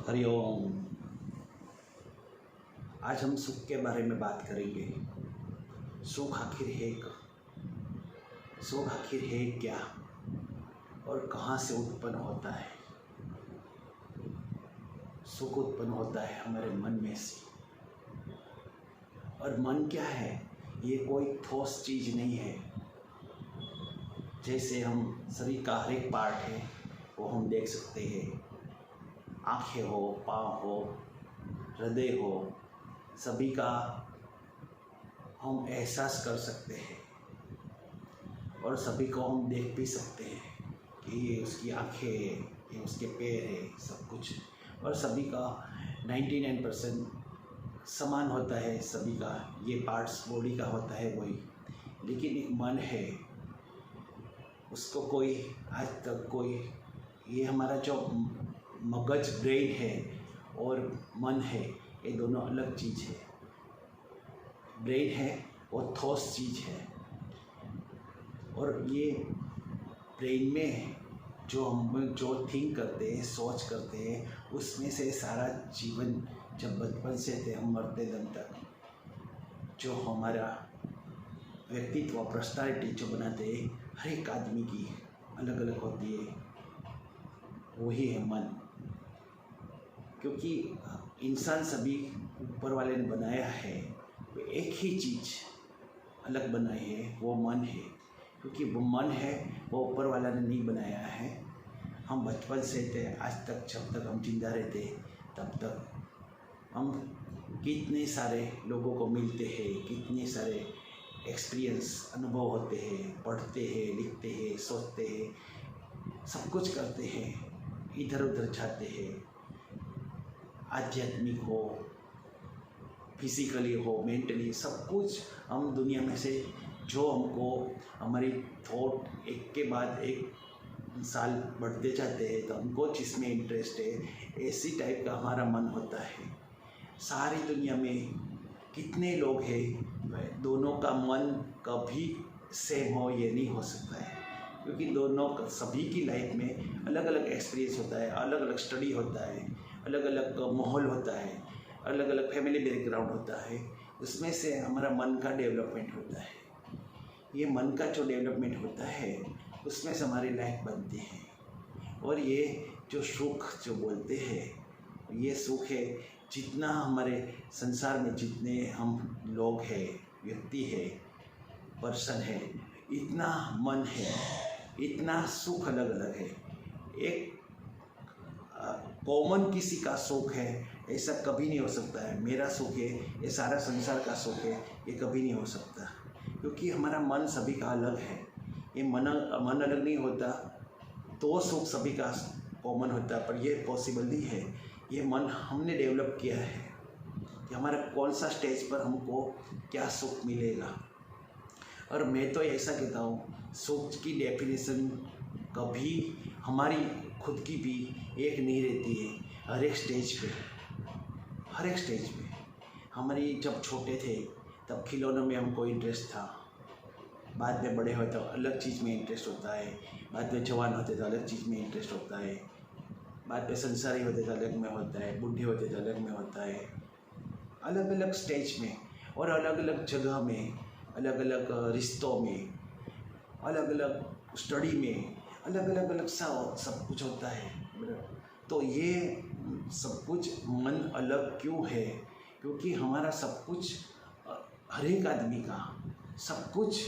हरिओम। आज हम सुख के बारे में बात करेंगे। सुख आखिर है सुख आखिर है क्या और कहाँ से उत्पन्न होता है। सुख उत्पन्न होता है हमारे मन में से। और मन क्या है? ये कोई ठोस चीज़ नहीं है। जैसे हम शरीर का हर एक पार्ट है वो हम देख सकते हैं। आँखें हो, पाँव हो, हृदय हो, सभी का हम एहसास कर सकते हैं और सभी को हम देख भी सकते हैं कि ये उसकी आँखें है, ये उसके पैर है, सब कुछ। और सभी का 99% समान होता है। सभी का ये पार्ट्स बॉडी का होता है वही। लेकिन एक मन है, उसको कोई आज तक कोई, ये हमारा जो मगज ब्रेन है और मन है, ये दोनों अलग चीज़ है। ब्रेन है वो ठोस चीज़ है और ये ब्रेन में जो थिंक करते हैं, सोच करते हैं, उसमें से सारा जीवन, जब बचपन से थे हम मरते दम तक, जो हमारा व्यक्तित्व, पर्सनालिटी जो बनाते हैं, हर एक आदमी की अलग अलग होती है, वही है मन। क्योंकि इंसान सभी ऊपर वाले ने बनाया है, वो एक ही चीज़ अलग बनाई है, वो मन है। क्योंकि वो मन है वो ऊपर वाला ने नहीं बनाया है। हम बचपन से थे आज तक, जब तक हम जिंदा रहते तब तक हम कितने सारे लोगों को मिलते हैं, कितने सारे एक्सपीरियंस, अनुभव होते हैं, पढ़ते हैं, लिखते हैं, सोचते हैं, सब कुछ करते हैं, इधर उधर जाते हैं। आध्यात्मिक हो, फिजिकली हो, मेंटली, सब कुछ हम दुनिया में से जो हमको हमारी थॉट एक के बाद एक साल बढ़ते जाते हैं, तो हमको जिसमें इंटरेस्ट है, ऐसी टाइप का हमारा मन होता है। सारी दुनिया में कितने लोग हैं, दोनों का मन कभी सेम हो ये नहीं हो सकता है। क्योंकि दोनों सभी की लाइफ में अलग अलग एक्सपीरियंस होता है, अलग अलग स्टडी होता है, अलग अलग माहौल होता है, अलग अलग फैमिली बैकग्राउंड होता है। उसमें से हमारा मन का डेवलपमेंट होता है। ये मन का जो डेवलपमेंट होता है उसमें से हमारी लाइफ बनती है। और ये जो सुख जो बोलते हैं, ये सुख है, जितना हमारे संसार में जितने हम लोग हैं, व्यक्ति है, पर्सन है, इतना मन है, इतना सुख अलग अलग है। एक कॉमन किसी का सुख है ऐसा कभी नहीं हो सकता है। मेरा सुख है, ये सारा संसार का सुख है, ये कभी नहीं हो सकता। क्योंकि हमारा मन सभी का अलग है। ये मन अलग नहीं होता तो सुख सभी का कॉमन होता, पर ये पॉसिबल नहीं है। ये मन हमने डेवलप किया है कि हमारा कौन सा स्टेज पर हमको क्या सुख मिलेगा। और मैं तो ऐसा कहता हूँ, सुख की डेफिनेशन कभी हमारी खुद की भी एक नहीं रहती है। हर एक स्टेज पे हमारी, जब छोटे थे तब खिलौनों में हमको इंटरेस्ट था, बाद में बड़े होते तो अलग चीज़ में इंटरेस्ट होता है, बाद में जवान होते तो अलग चीज़ में इंटरेस्ट होता है, बाद में संसारी होते तो अलग में होता है, बूढ़े होते तो अलग में होता है। अलग अलग स्टेज में और अलग अलग जगह में, अलग अलग रिश्तों में, अलग अलग स्टडी में, अलग अलग सब कुछ होता है। तो ये सब कुछ मन अलग क्यों है? क्योंकि हमारा सब कुछ, हर एक आदमी का सब कुछ,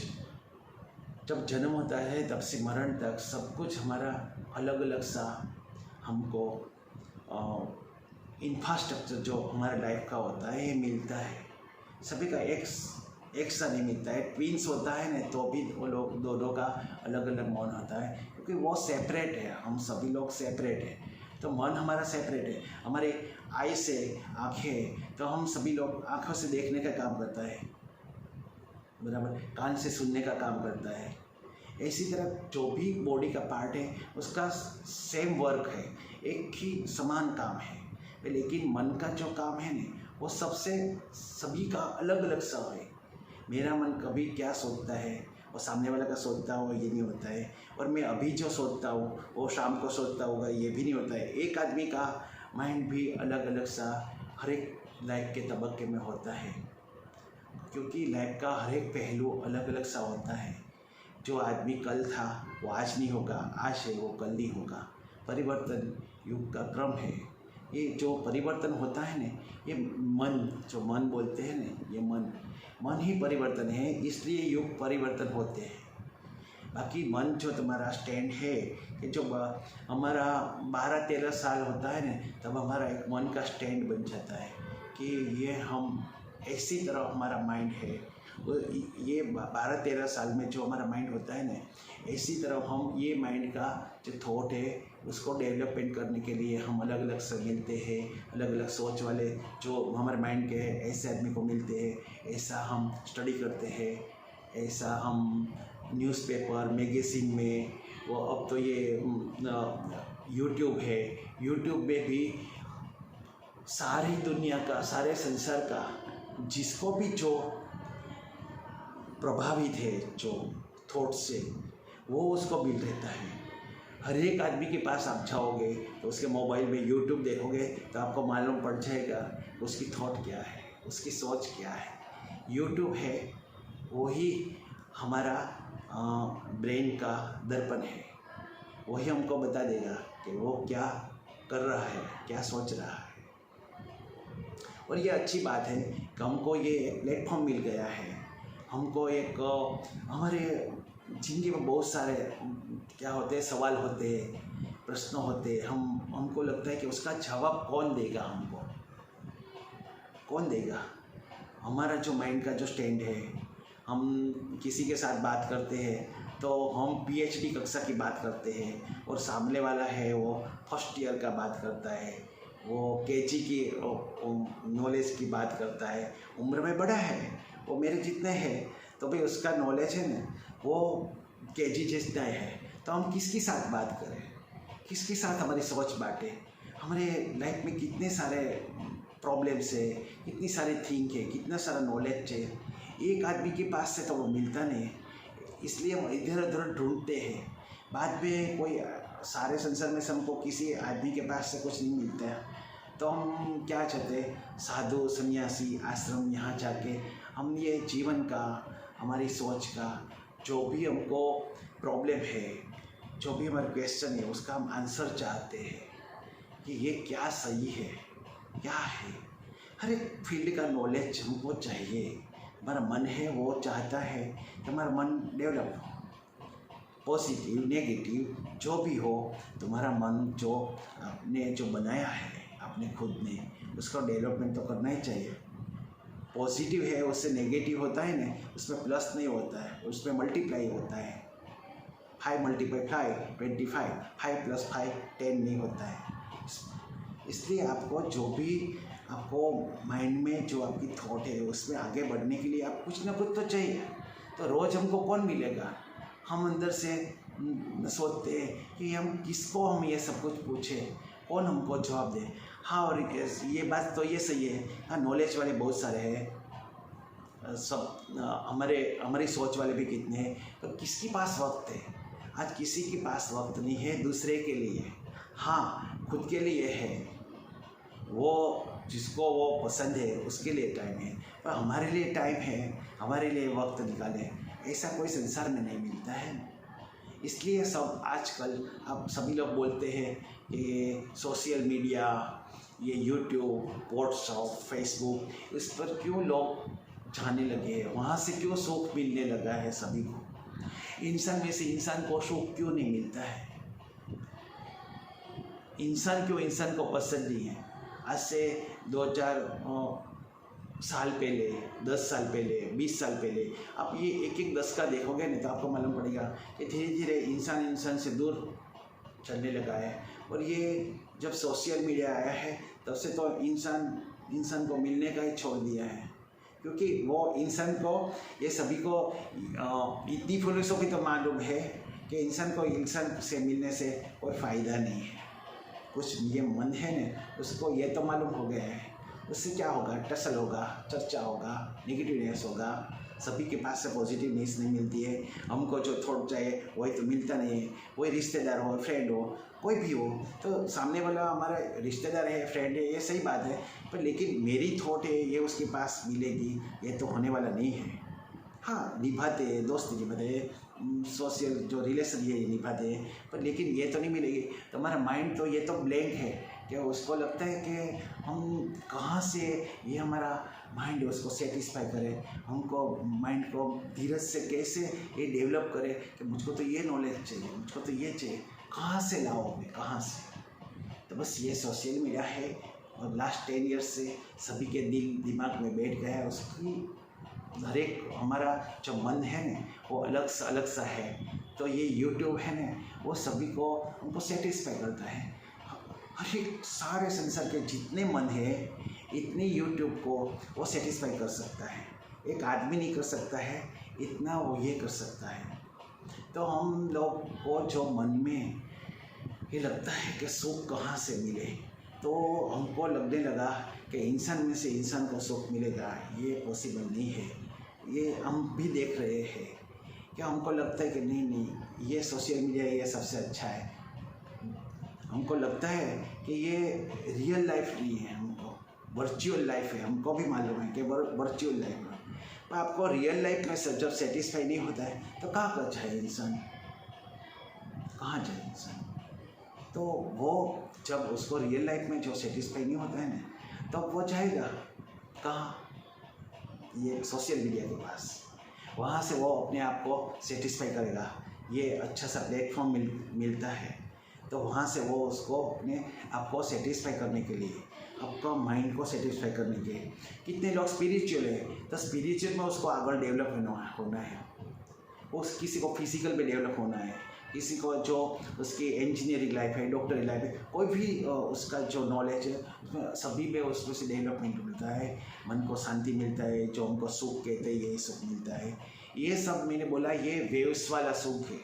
जब जन्म होता है तब से मरण तक सब कुछ हमारा अलग अलग सा हमको इंफ्रास्ट्रक्चर जो हमारा लाइफ का होता है ये मिलता है। सभी का एक सा नहीं मिलता है। ट्विंस होता है ना, तो भी वो लोग दोनों का अलग अलग मन होता है, क्योंकि वो सेपरेट है। हम सभी लोग सेपरेट हैं, तो मन हमारा सेपरेट है। हमारे आई से आँखें, तो हम सभी लोग आँखों से देखने का काम करता है, बराबर, कान से सुनने का काम करता है। इसी तरह जो भी बॉडी का पार्ट है उसका सेम वर्क है, एक ही समान काम है। लेकिन मन का जो काम है ना, वो सभी का अलग अलग सा है। मेरा मन कभी क्या सोचता है और सामने वाला का सोचता हो ये नहीं होता है, और मैं अभी जो सोचता हूँ वो शाम को सोचता होगा ये भी नहीं होता है। एक आदमी का माइंड भी अलग अलग सा हर एक लाइफ के तबक्के में होता है, क्योंकि लाइफ का हर एक पहलू अलग अलग सा होता है। जो आदमी कल था वो आज नहीं होगा, आज है वो कल नहीं होगा। परिवर्तन युग का क्रम है। ये जो परिवर्तन होता है ना, ये जो मन बोलते हैं ना, ये मन ही परिवर्तन है, इसलिए युग परिवर्तन होते हैं। बाकी मन जो तुम्हारा स्टैंड है, कि जो हमारा 12-13 साल होता है ना, तब हमारा एक मन का स्टैंड बन जाता है कि ये हम ऐसी तरह हमारा माइंड है। ये 12-13 साल में जो हमारा माइंड होता है ना, इसी तरह हम ये माइंड का जो थॉट है उसको डेवलपमेंट करने के लिए हम अलग अलग से मिलते हैं। अलग अलग सोच वाले जो हमारे माइंड के हैं ऐसे आदमी को मिलते हैं, ऐसा हम स्टडी करते हैं, ऐसा हम न्यूज़पेपर मैगज़ीन में, वो अब तो ये यूट्यूब है, यूट्यूब में भी सारी दुनिया का, सारे संसार का जिसको भी जो प्रभावित है जो थॉट से, वो उसको मिल रहता है। हर एक आदमी के पास आप जाओगे तो उसके मोबाइल में यूट्यूब देखोगे तो आपको मालूम पड़ जाएगा उसकी थॉट क्या है, उसकी सोच क्या है। यूट्यूब है वही हमारा ब्रेन का दर्पण है, वही हमको बता देगा कि वो क्या कर रहा है, क्या सोच रहा है। और ये अच्छी बात है कि हमको ये प्लेटफॉर्म मिल गया है। हमको एक हमारे ज़िंदगी में बहुत सारे क्या होते हैं, सवाल होते हैं, प्रश्न होते हैं। हमको लगता है कि उसका जवाब कौन देगा, हमको कौन देगा। हमारा जो माइंड का जो स्टैंड है, हम किसी के साथ बात करते हैं तो हम पीएचडी कक्षा की बात करते हैं, और सामने वाला है वो फर्स्ट ईयर का बात करता है, वो केजी की नॉलेज की बात करता है, उम्र में बड़ा है, वो मेरे जितने हैं, तो भाई उसका नॉलेज है ना वो केजी जितना है। तो हम किसके साथ बात करें, किसके साथ हमारी सोच बांटें। हमारे लाइफ में कितने सारे प्रॉब्लम्स है, कितनी सारी थिंक है, कितना सारा नॉलेज है, एक आदमी के पास से तो वो मिलता नहीं, इसलिए हम इधर उधर ढूंढते हैं। बाद में कोई सारे संसार में से हमको किसी आदमी के पास से कुछ नहीं मिलता है, तो हम क्या चाहते हैं, साधु सन्यासी आश्रम, यहाँ जाके हम ये जीवन का, हमारी सोच का जो भी हमको प्रॉब्लम है, जो भी हमारा क्वेश्चन है, उसका हम आंसर चाहते हैं कि ये क्या सही है, क्या है। हर एक फील्ड का नॉलेज हमको चाहिए। हमारा मन है वो चाहता है कि हमारा मन डेवलप हो, पॉजिटिव नेगेटिव जो भी हो, तुम्हारा मन जो आपने जो बनाया है अपने खुद ने, उसका डेवलपमेंट तो करना ही चाहिए। पॉजिटिव है उससे नेगेटिव होता है ना, उसमें प्लस नहीं होता है, उसमें मल्टीप्लाई होता है। 5 × 5 25, 5 + 5 10 नहीं होता है। इसलिए आपको जो भी आपको माइंड में जो आपकी थॉट है उसमें आगे बढ़ने के लिए आप कुछ ना कुछ तो चाहिए। तो रोज़ हमको कौन मिलेगा, हम अंदर से सोचते हैं कि हम किसको हम ये सब कुछ पूछें, कौन हमको जवाब दे। हाँ, और ये बात तो ये सही है, हाँ नॉलेज वाले बहुत सारे हैं, सब हमारी सोच वाले भी कितने हैं, तो किसके पास वक्त है। आज किसी के पास वक्त नहीं है दूसरे के लिए, हाँ खुद के लिए है, वो जिसको वो पसंद है उसके लिए टाइम है, पर हमारे लिए टाइम है, हमारे लिए वक्त निकालें, ऐसा कोई संसार में नहीं मिलता है। इसलिए सब आजकल अब सभी लोग बोलते हैं कि सोशल मीडिया, ये यूट्यूब, व्हाट्सएप, फेसबुक, इस पर क्यों लोग जाने लगे हैं, वहाँ से क्यों सुख मिलने लगा है सभी को। इंसान में से इंसान को सुख क्यों नहीं मिलता है, इंसान क्यों इंसान को पसंद नहीं है। आज से 2-4 साल पहले, 10 साल पहले, 20 साल पहले, आप ये एक 10 का देखोगे नहीं तो आपको मालूम पड़ेगा कि धीरे धीरे इंसान से दूर चलने लगा है। और ये जब सोशल मीडिया आया है तब से तो इंसान को मिलने का ही छोड़ दिया है, क्योंकि वो इंसान को, ये सभी को इतनी फिलोसॉफी तो मालूम है कि इंसान को इंसान से मिलने से कोई फ़ायदा नहीं है। कुछ ये मन है ना, उसको ये तो मालूम हो गया है, उससे क्या होगा, टसल होगा, चर्चा होगा, नेगेटिवनेस होगा, सभी के पास से पॉजिटिवनेस नहीं मिलती है। हमको जो थॉट चाहिए वही तो मिलता नहीं है, वही रिश्तेदार हो, फ्रेंड हो, कोई भी हो, तो सामने वाला हमारा रिश्तेदार है, फ्रेंड है, ये सही बात है, पर लेकिन मेरी थॉट है ये उसके पास मिलेगी, ये तो होने वाला नहीं है। हाँ, निभाते हैं, दोस्ती निभाते हैं, सोशल जो रिलेशन ये निभाते हैं, पर लेकिन ये तो नहीं मिलेगी। तो हमारा माइंड तो ये तो ब्लैंक है कि उसको लगता है कि हम कहाँ से ये हमारा माइंड उसको सेटिस्फाई करे, हमको माइंड को धीरज से कैसे ये डेवलप करे कि मुझको तो ये नॉलेज चाहिए, मुझको तो ये चाहिए, कहाँ से लाओगे, कहाँ से। तो बस ये सोशल मीडिया है और लास्ट 10 ईयर्स से सभी के दिल दिमाग में बैठ गया है। उसकी हर एक हमारा जो मन है ना वो अलग सा है। तो ये यूट्यूब है ना वो सभी को उनको सेटिस्फाई करता है। हर एक सारे संसार के जितने मन है इतनी यूट्यूब को वो सेटिस्फाई कर सकता है। एक आदमी नहीं कर सकता है इतना वो ये कर सकता है। तो हम लोग को जो मन में ये लगता है कि सुख कहाँ से मिले, तो हमको लगने लगा कि इंसान में से इंसान को सुख मिलेगा, ये पॉसिबल नहीं है। ये हम भी देख रहे हैं कि हमको लगता है कि नहीं ये सोशल मीडिया ये सबसे अच्छा है। हमको लगता है कि ये रियल लाइफ नहीं है, हमको वर्चुअल लाइफ है। हमको भी मालूम है कि वर्चुअल लाइफ है, पर आपको रियल लाइफ में जब सेटिस्फाई नहीं होता है तो कहाँ कर जाए इंसान, कहाँ जाए इंसान। तो वो जब उसको रियल लाइफ में जो सेटिस्फाई नहीं होता है ना तो वो जाएगा कहाँ, ये सोशल मीडिया के पास। वहाँ से वो अपने आप को सेटिस्फाई करेगा। ये अच्छा सा प्लेटफॉर्म मिलता है, तो वहाँ से वो उसको अपने आप को सेटिस्फाई करने के लिए, आपका माइंड को सेटिस्फाई करने के लिए। कितने लोग स्पिरिचुअल है तो स्पिरिचुअल में उसको आगे डेवलप होना है। वो किसी को फिजिकल में डेवलप होना है, किसी को जो उसकी इंजीनियरिंग लाइफ है, डॉक्टरी लाइफ है, कोई भी उसका जो नॉलेज है उसमें सभी पे उसमें से डेवलपमेंट मिलता है। मन को शांति मिलता है, जो हमको सुख कहते हैं ये सुख मिलता है। ये सब मैंने बोला ये वेव्स वाला सुख है,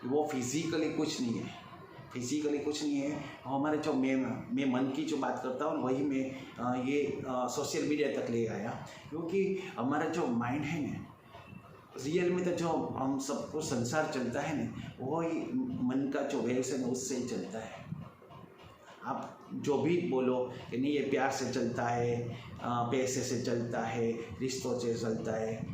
वो फिजिकली कुछ नहीं है, फिजिकली कुछ नहीं है। हमारे जो मैं मन की जो बात करता हूँ वही मैं ये सोशल मीडिया तक ले आया, क्योंकि हमारा जो माइंड है ना रियल में तो जो हम सबको संसार चलता है ना वो ही मन का जो वेव्स है ना उससे ही चलता है। आप जो भी बोलो कि नहीं ये प्यार से चलता है, पैसे से चलता है, रिश्तों से चलता है,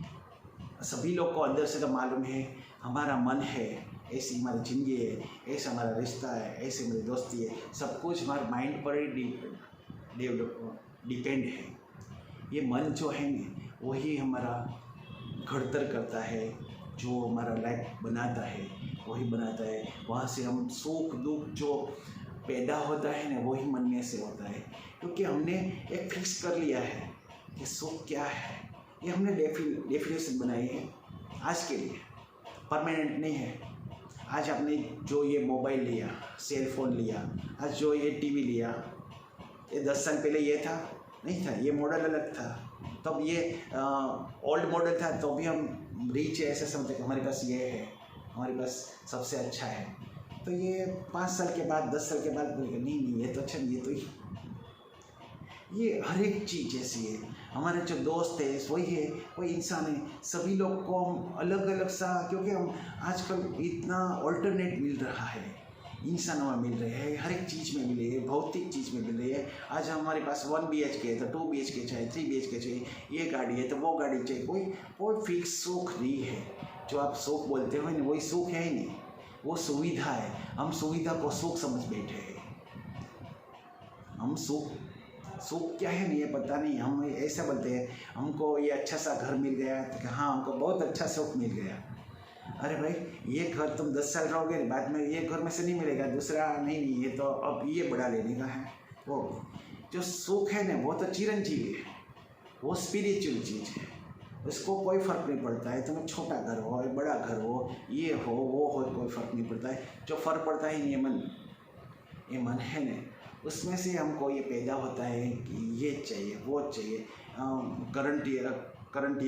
सभी लोग को अंदर से तो मालूम है हमारा मन है, ऐसी हमारी ज़िंदगी है, ऐसा हमारा रिश्ता है, ऐसी हमारी दोस्ती है, सब कुछ हमारे माइंड पर ही डिपेंड है। ये मन जो है ना वही हमारा घड़तर करता है, जो हमारा लाइफ बनाता है वही बनाता है। वहाँ से हम सुख दुख जो पैदा होता है ना वही मन में से होता है, क्योंकि हमने एक फिक्स कर लिया है कि सुख क्या है। ये हमने डेफिनेशन बनाई है आज के लिए, परमानेंट नहीं है। आज आपने जो ये मोबाइल लिया, सेल फ़ोन लिया, आज जो ये टीवी लिया, ये 10 साल पहले ये था नहीं था, ये मॉडल अलग था। तब ये ओल्ड मॉडल था तो भी हम रिच है ऐसे समझते कि हमारे पास ये है, हमारे पास सबसे अच्छा है। तो ये 5 साल के बाद 10 साल के बाद बोलेगा नहीं ये तो अच्छा नहीं, ये तो ये हर एक चीज़ ऐसी है। हमारे जो दोस्त है वही है, कोई इंसान है, सभी लोग को हम अलग अलग सा, क्योंकि हम आजकल इतना ऑल्टरनेट मिल रहा है, इंसान में मिल रहे हैं, हर एक चीज़ में मिले है, भौतिक चीज़ में मिल रही है। आज हमारे पास 1 BHK है तो 2 BHK चाहिए, 3 BHK चाहिए, ये गाड़ी है तो वो गाड़ी चाहिए। कोई फिक्स सुख नहीं है। जो आप सुख बोलते हो ना वही सुख है ही नहीं, वो सुविधा है। हम सुविधा को सुख समझ बैठे हैं। हम सुख क्या है नहीं ये पता नहीं। हम ऐसा बोलते हैं हमको ये अच्छा सा घर मिल गया तो हाँ हमको बहुत अच्छा सुख मिल गया। अरे भाई ये घर तुम 10 साल रहोगे, बाद में ये घर में से नहीं मिलेगा, दूसरा नहीं ये तो अब ये बड़ा लेने का है। वो जो सुख है ना वो तो चिरंजीवी है, वो स्पिरिचुअल चीज़ है, उसको कोई फ़र्क नहीं पड़ता है तुम्हें छोटा घर हो बड़ा घर हो, ये हो वो हो, कोई फ़र्क नहीं पड़ता है। जो फ़र्क पड़ता है ये मन है ना, उसमें से हमको ये पैदा होता है कि ये चाहिए वो चाहिए। करंट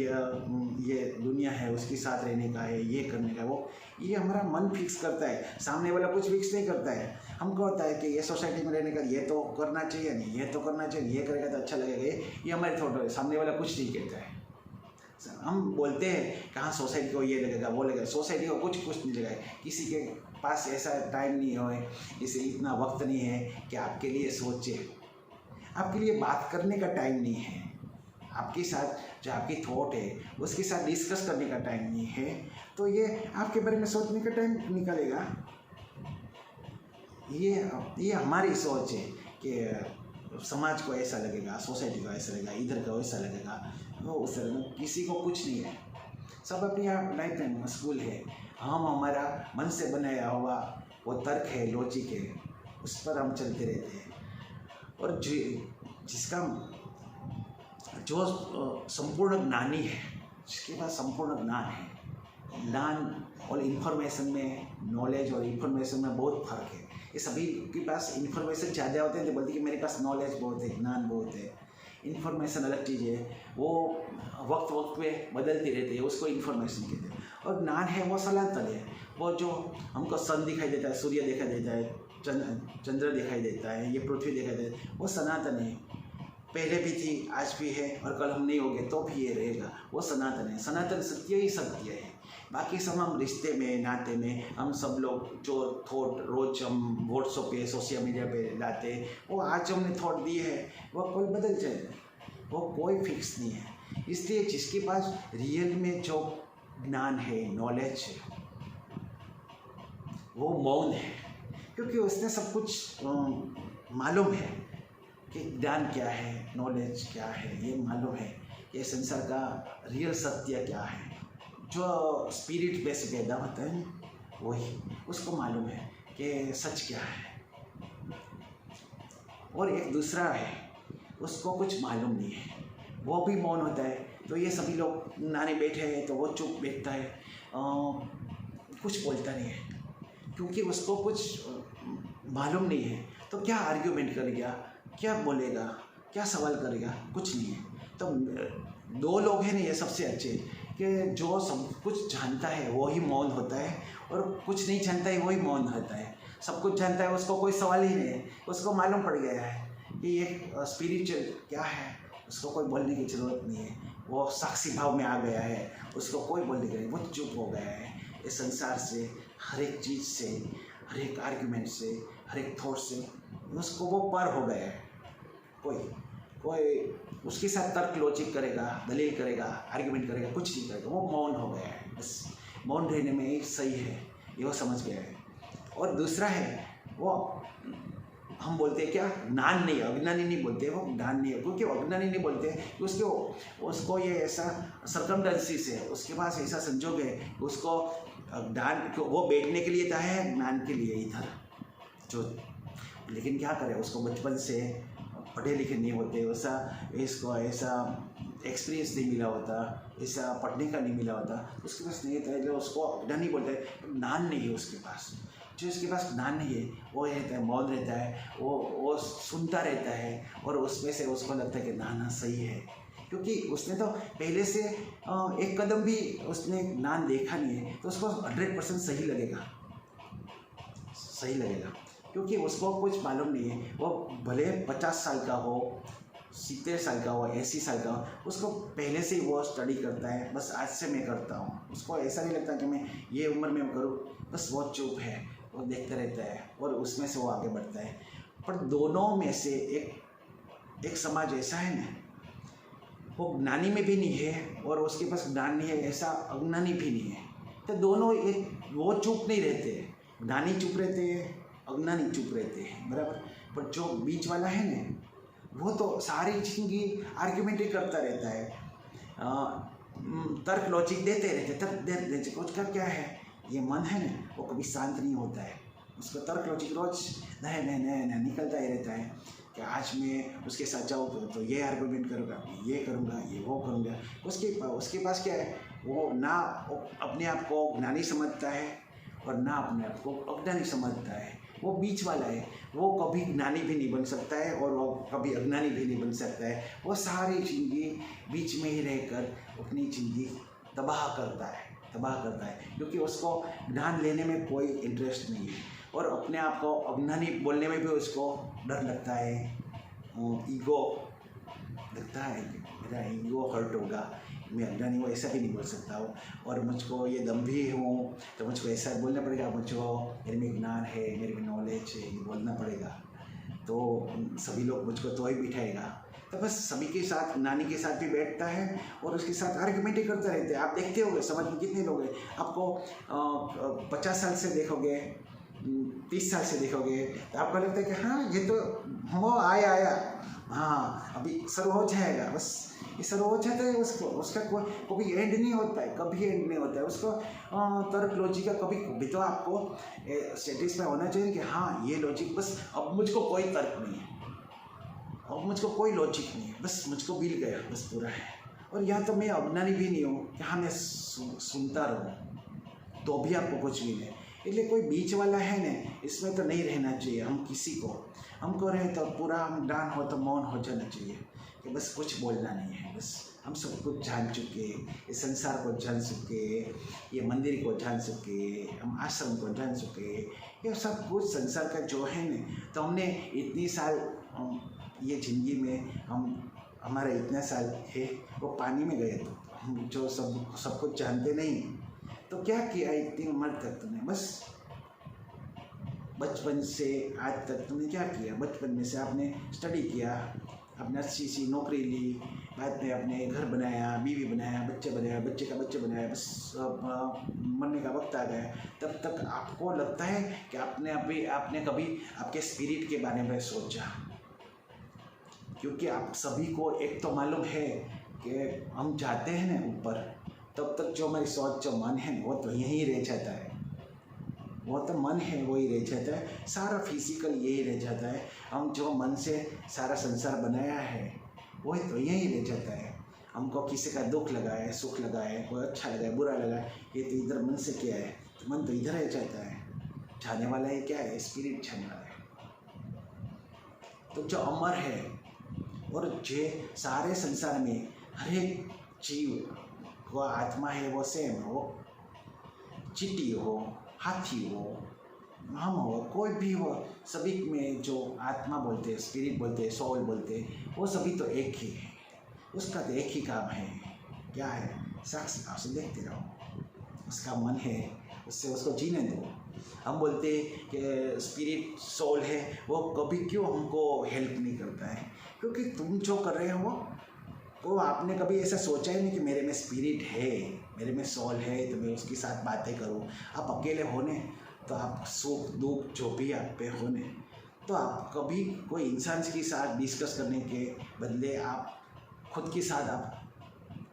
ये दुनिया है उसके साथ रहने का है, ये करने का, वो ये हमारा मन फिक्स करता है। सामने वाला कुछ फिक्स नहीं करता है। हमको होता है कि ये सोसाइटी में रहने का ये तो करना चाहिए, नहीं ये तो करना चाहिए, ये करेगा तो अच्छा लगेगा, ये हमारी थॉट है। सामने वाला कुछ नहीं कहता है। हम बोलते हैं कहाँ सोसाइटी को ये लगेगा वो लगेगा, सोसाइटी को कुछ नहीं लगेगा। किसी के पास ऐसा टाइम नहीं है, इसे इतना वक्त नहीं है कि आपके लिए सोचे, आपके लिए बात करने का टाइम नहीं है, आपके साथ जो आपकी थॉट है उसके साथ डिस्कस करने का टाइम नहीं है, तो ये आपके बारे में सोचने का टाइम निकालेगा। ये हमारी सोच है कि समाज को ऐसा लगेगा, सोसाइटी को ऐसा लगेगा, इधर को ऐसा लगेगा, वो उस तरह में किसी को कुछ नहीं है। सब अपनी लाइफ में मशगूल है। हम हमारा मन से बनाया हुआ वो तर्क है, लॉजिक है, उस पर हम चलते रहते हैं। और जिसका जो संपूर्ण ज्ञानी है, जिसके पास संपूर्ण ज्ञान है, ज्ञान और इन्फॉर्मेशन में, नॉलेज और इन्फॉर्मेशन में बहुत फर्क है। ये सभी के पास इन्फॉर्मेशन ज़्यादा होते हैं तो बोलते हैं कि मेरे पास नॉलेज बहुत है, ज्ञान बहुत है। इन्फॉर्मेशन अलग चीज़ है, वो वक्त वक्त पे बदलती रहती है, उसको इन्फॉर्मेशन कहते हैं। और ज्ञान है वो सनातन है, वो जो हमको सन दिखाई देता है, सूर्य दिखाई देता है, चंद्र दिखाई देता है, ये पृथ्वी दिखाई देता है, वो सनातन है। पहले भी थी, आज भी है, और कल हम नहीं होंगे तो भी ये रहेगा, वो सनातन है। सनातन सत्य ही सत्य है। बाकी सब हम रिश्ते में, नाते में, हम सब लोग जो थॉट रोज हम व्हाट्सएप पे, सोशल मीडिया पे लाते हैं, वो आज हमने थॉट दी है, वो कोई बदल जाए, वो कोई फिक्स नहीं है। इसलिए जिसके पास रियल में जो ज्ञान है, नॉलेज है, वो मौन है, क्योंकि उसने सब कुछ मालूम है कि ज्ञान क्या है, नॉलेज क्या है, ये मालूम है, ये संसार का रियल सत्य क्या है, जो स्पिरिट पे से पैदा होता है ना, वही उसको मालूम है कि सच क्या है। और एक दूसरा है, उसको कुछ मालूम नहीं है, वो भी मौन होता है। तो ये सभी लोग नाने बैठे हैं तो वो चुप बैठता है, कुछ बोलता नहीं है, क्योंकि उसको कुछ मालूम नहीं है। तो क्या आर्ग्यूमेंट करेगा, क्या बोलेगा, क्या सवाल करेगा, कुछ नहीं है। तो दो लोग हैं ना, ये सबसे अच्छे, कि जो सब कुछ जानता है वही मौन होता है, और कुछ नहीं जानता है वही मौन रहता है। सब कुछ जानता है, उसको कोई सवाल ही नहीं है, उसको मालूम पड़ गया है कि ये स्पिरिचुअल क्या है, उसको कोई बोलने की ज़रूरत नहीं है, वो साक्षी भाव में आ गया है, उसको कोई बोलने की नहीं, वो चुप हो गया है इस संसार से, हर एक चीज़ से, हर एक आर्ग्यूमेंट से, हर एक थॉट से, उसको वो पार हो गया है। कोई उसके साथ तर्क लॉजिक करेगा, दलील करेगा, आर्ग्यूमेंट करेगा, कुछ नहीं करेगा, वो मौन हो गया है। बस मौन रहने में ही सही है, ये वो समझ गया है। और दूसरा है, वो हम बोलते हैं क्या, ज्ञान नहीं है, अज्ञानी नहीं बोलते, वो ज्ञान नहीं है। क्योंकि अज्ञानी नहीं बोलते कि उसको ये ऐसा सर्कमस्टेंसेस है, उसके पास ऐसा संजोग है, उसको ज्ञान, वो बैठने के लिए था है, ज्ञान के लिए इधर जो, लेकिन क्या करे, उसको बचपन से पढ़े लिखे नहीं होते, इसको ऐसा एक्सपीरियंस नहीं मिला होता, ऐसा पढ़ने का नहीं मिला होता, उसके पास नहीं था, जो उसको अज्ञानी बोलते हैं। ज्ञान नहीं है उसके पास, जो इसके पास ज्ञान नहीं है वो रहता है, मौन रहता है, वो सुनता रहता है, और उसमें से उसको लगता है कि ना सही है, क्योंकि उसने तो पहले से एक कदम भी उसने ज्ञान देखा नहीं है, तो उसको 100% सही लगेगा, क्योंकि उसको कुछ मालूम नहीं है। वो भले 50 साल का हो, 70 साल का हो, 80 साल का हो, उसको पहले से ही वो स्टडी करता है, बस आज से मैं करता हूँ, उसको ऐसा नहीं लगता कि मैं ये उम्र में करूँ, बस वो चुप है, वो देखता रहता है, और उसमें से वो आगे बढ़ता है। पर दोनों में से एक समाज ऐसा है ना, वो ज्ञानी में भी नहीं है और उसके पास ज्ञान नहीं है, ऐसा अज्ञानी भी नहीं है। तो दोनों वो चुप नहीं रहते, ज्ञानी चुप रहते हैं, अज्ञानी चुप रहते हैं, बराबर। पर जो बीच वाला है ना, वो तो सारी जिंदगी आर्ग्यूमेंट ही करता रहता है, तर्क लॉजिक देते रहते, तर्क देते, कुछ का क्या है, ये मन है ना, वो कभी शांत नहीं होता है, उसका तर्क लॉजिक रोज नया निकलता ही रहता है कि आज मैं उसके साथ जाऊँ तो ये आर्गूमेंट करूँगा, ये करूँगा, ये वो करूँगा। उसके पास क्या है, वो ना अपने आप को ज्ञानी समझता है और ना अपने आप को अज्ञानी समझता है, वो बीच वाला है। वो कभी ज्ञानी भी नहीं बन सकता है और वो कभी अज्ञानी भी नहीं बन सकता है। वो सारी ज़िंदगी बीच में ही रहकर अपनी ज़िंदगी तबाह करता है, क्योंकि उसको ज्ञान लेने में कोई इंटरेस्ट नहीं है और अपने आप को अज्ञानी बोलने में भी उसको डर लगता है, ईगो लगता है, मेरा ईगो हर्ट होगा, मैं अज्ञानी हूँ ऐसा भी नहीं बोल सकता हूँ, और मुझको ये दम भी हूँ तो मुझको ऐसा बोलना पड़ेगा, मुझको मेरे में ज्ञान है, मेरे में नॉलेज है, ये बोलना पड़ेगा। तो सभी लोग मुझको तो ही बिठाएगा। तो बस सभी के साथ, नानी के साथ भी बैठता है और उसके साथ आर्ग्यूमेंट ही करते रहते हैं। आप देखते होंगे समाज में कितने लोग हैं, आपको 50 साल से देखोगे, 30 साल से देखोगे तो आपको लगता है कि हाँ ये तो वो आया, हाँ अभी सर्व हो जाएगा, बस ये सर्व हो जाता है। उसका कोई एंड नहीं होता है, कभी एंड नहीं होता है उसको। तर्क लॉजिक का कभी तो आपको सेटिस्फाई होना चाहिए कि हाँ ये लॉजिक, बस अब मुझको कोई तर्क नहीं है, अब मुझको कोई लॉजिक नहीं है, बस मुझको मिल गया, बस पूरा है। और यहाँ तो मैं अज्ञानी भी नहीं हूँ कि हाँ मैं सुनता रहूँ तो भी आपको कुछ भी नहीं। इसलिए कोई बीच वाला है ना, इसमें तो नहीं रहना चाहिए। हम किसी को, हमको रहे तो पूरा, हम ज्ञान हो तो मौन हो जाना चाहिए कि बस कुछ बोलना नहीं है, बस हम सब कुछ जान चुके, इस संसार को जान चुके, ये मंदिर को जान चुके, हम आश्रम को जान चुके, ये सब कुछ संसार का जो है ना। तो हमने इतनी साल, ये ज़िंदगी में हमारा इतना साल है वो पानी में गए, तो हम जो सब कुछ जानते नहीं। तो क्या किया इतनी उम्र तक तुमने, बस बचपन से आज तक तुमने क्या किया? बचपन में से आपने स्टडी किया, आपने अच्छी सी नौकरी ली, बाद में अपने घर बनाया, बीवी बनाया, बच्चे बनाया, बच्चे का बच्चे बनाया, बस मरने का वक्त आ गया। तब तक आपको लगता है कि आपने कभी आपके स्पिरिट के बारे में सोचा? क्योंकि आप सभी को एक तो मालूम है कि हम जाते हैं ना ऊपर, तब तक जो हमारी सोच, जो मन है वो तो यहीं रह जाता है, वो तो मन है वही रह जाता है, सारा फिजिकल यही रह जाता है। हम जो मन से सारा संसार बनाया है वही तो यहीं रह जाता है। हमको किसी का दुख लगा है, सुख लगा है, कोई अच्छा लगा है, बुरा लगा है, ये तो इधर मन से किया है, तो मन तो इधर रह जाता है। जाने वाला है क्या है? स्पिरिट जाने वाला है। तो जो अमर है और जो सारे संसार में हर एक जीव वो आत्मा है, वो सेम है, वो चींटी हो, हाथी हो, हम हो, कोई भी हो, सभी में जो आत्मा बोलते हैं, स्पिरिट बोलते हैं, सोल बोलते हैं, वो सभी तो एक ही है। उसका तो एक ही काम है, क्या है? साक्षी भाव से देखते रहो। उसका मन है, उससे उसको जीने दो। हम बोलते हैं कि स्पिरिट सोल है, वो कभी क्यों हमको हेल्प नहीं करता है? क्योंकि तुम जो कर रहे हो वो आपने कभी ऐसा सोचा ही नहीं कि मेरे में स्पिरिट है, मेरे में सोल है, तो मैं उसके साथ बातें करूं। आप अकेले होने तो आप सुख दुख जो भी आप पे होने, तो आप कभी कोई इंसान के साथ डिस्कस करने के बदले आप खुद के साथ आप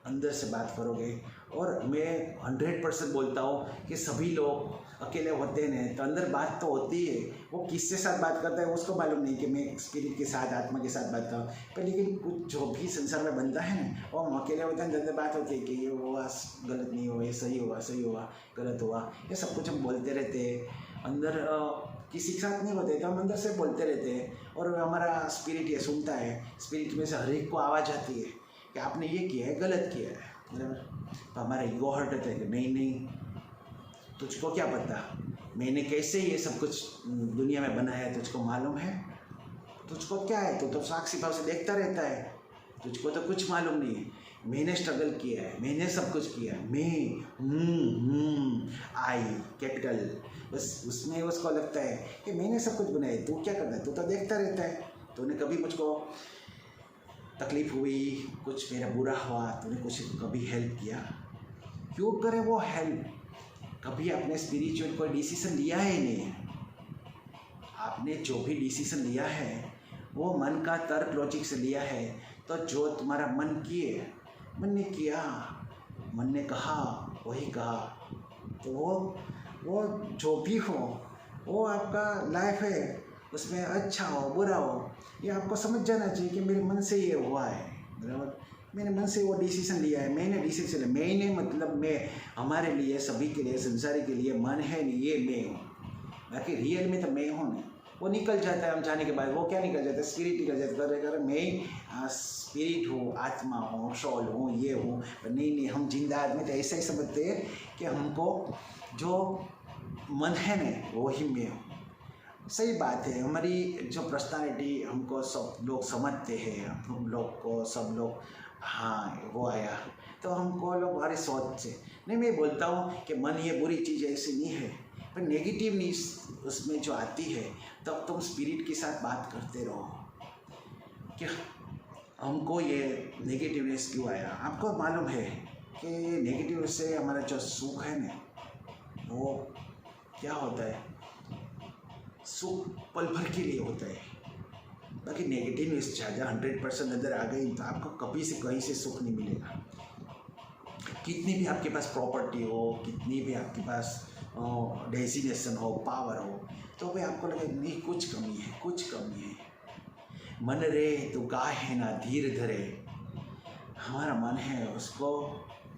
अंदर से बात करोगे। और मैं 100% बोलता हूँ कि सभी लोग अकेले होते हैं तो अंदर बात तो होती है, वो किसके साथ बात करता है उसको मालूम नहीं कि मैं स्पिरिट के साथ, आत्मा के साथ बात करूँ। पर लेकिन कुछ जो भी संसार में बनता है ना, वो हम अकेले होते हैं, अंदर बात होती है कि ये हुआ गलत नहीं हुआ, ये सही हुआ, सही हुआ, गलत हुआ, ये सब कुछ हम बोलते रहते हैं। अंदर किसी के साथ नहीं होते तो हम अंदर से बोलते रहते हैं, और हमारा स्पिरिट ये सुनता है। स्पिरिट में से हर एक को आवाज़ आती है कि आपने ये किया है, गलत किया है, बराबर। तो हमारा ईगो हर्ट होता है कि नहीं, तुझको क्या पता, मैंने कैसे ये सब कुछ दुनिया में बनाया है, तुझको मालूम है? तुझको क्या है? तू तो साक्षी भाव से देखता रहता है, तुझको तो कुछ मालूम नहीं है। मैंने स्ट्रगल किया है, मैंने सब कुछ किया है, मैं आई कैपिटल, बस उसमें उसको लगता है कि मैंने सब कुछ बनाया। तू क्या करता है? तू तो देखता रहता है। तूने कभी मुझको तकलीफ़ हुई, कुछ मेरा बुरा हुआ, तूने कुछ कभी हेल्प किया? क्यों करे वो हेल्प? कभी आपने स्पिरिचुअल कोई डिसीजन लिया है नहीं? आपने जो भी डिसीजन लिया है वो मन का तर्क लॉजिक से लिया है। तो जो तुम्हारा मन किए, मन ने किया, मन ने कहा वही कहा, तो वो जो भी हो वो आपका लाइफ है, उसमें अच्छा हो बुरा हो, ये आपको समझ जाना चाहिए कि मेरे मन से ये हुआ है, बराबर। मैंने मन से वो डिसीजन लिया है, मैंने डिसीजन लिया, मैंने मतलब मैं, हमारे लिए, सभी के लिए, संसारी के लिए मन है नहीं, ये मैं हूँ। बाकी रियल में तो मैं हूँ नहीं, वो निकल जाता है हम जाने के बाद। वो क्या निकल जाता है? स्पिरिट निकल जाता है। अगर मैं स्पिरिट हूँ, आत्मा हूँ, सोल हूँ, ये हूँ, पर नहीं, हम जिंदा आदमी तो ऐसा ही समझते हैं कि हमको जो मन है ना वो ही मैं हूँ। सही बात है, हमारी जो पर्सनालिटी हमको सब लोग समझते हैं, हम लोग को सब लोग हाँ वो आया, तो हमको लोग अरे सोच से नहीं, मैं बोलता हूँ कि मन ये बुरी चीज़ ऐसी नहीं है, पर नेगेटिवनेस उसमें जो आती है तब तुम स्पिरिट के साथ बात करते रहो कि हमको ये नेगेटिवनेस क्यों आया। आपको मालूम है कि नेगेटिव से हमारा जो सुख है ना वो क्या होता है, सुख पल भर के लिए होता है। बाकी नेगेटिवनेस ज़्यादा 100% अंदर आ गई तो आपको कभी से कहीं से सुख नहीं मिलेगा। कितनी भी आपके पास प्रॉपर्टी हो, कितनी भी आपके पास डेजिग्नेशन हो, पावर हो, तो भाई आपको लगे नहीं कुछ कमी है, कुछ कमी है। मन रे तो गाय है ना धीर धरे, हमारा मन है उसको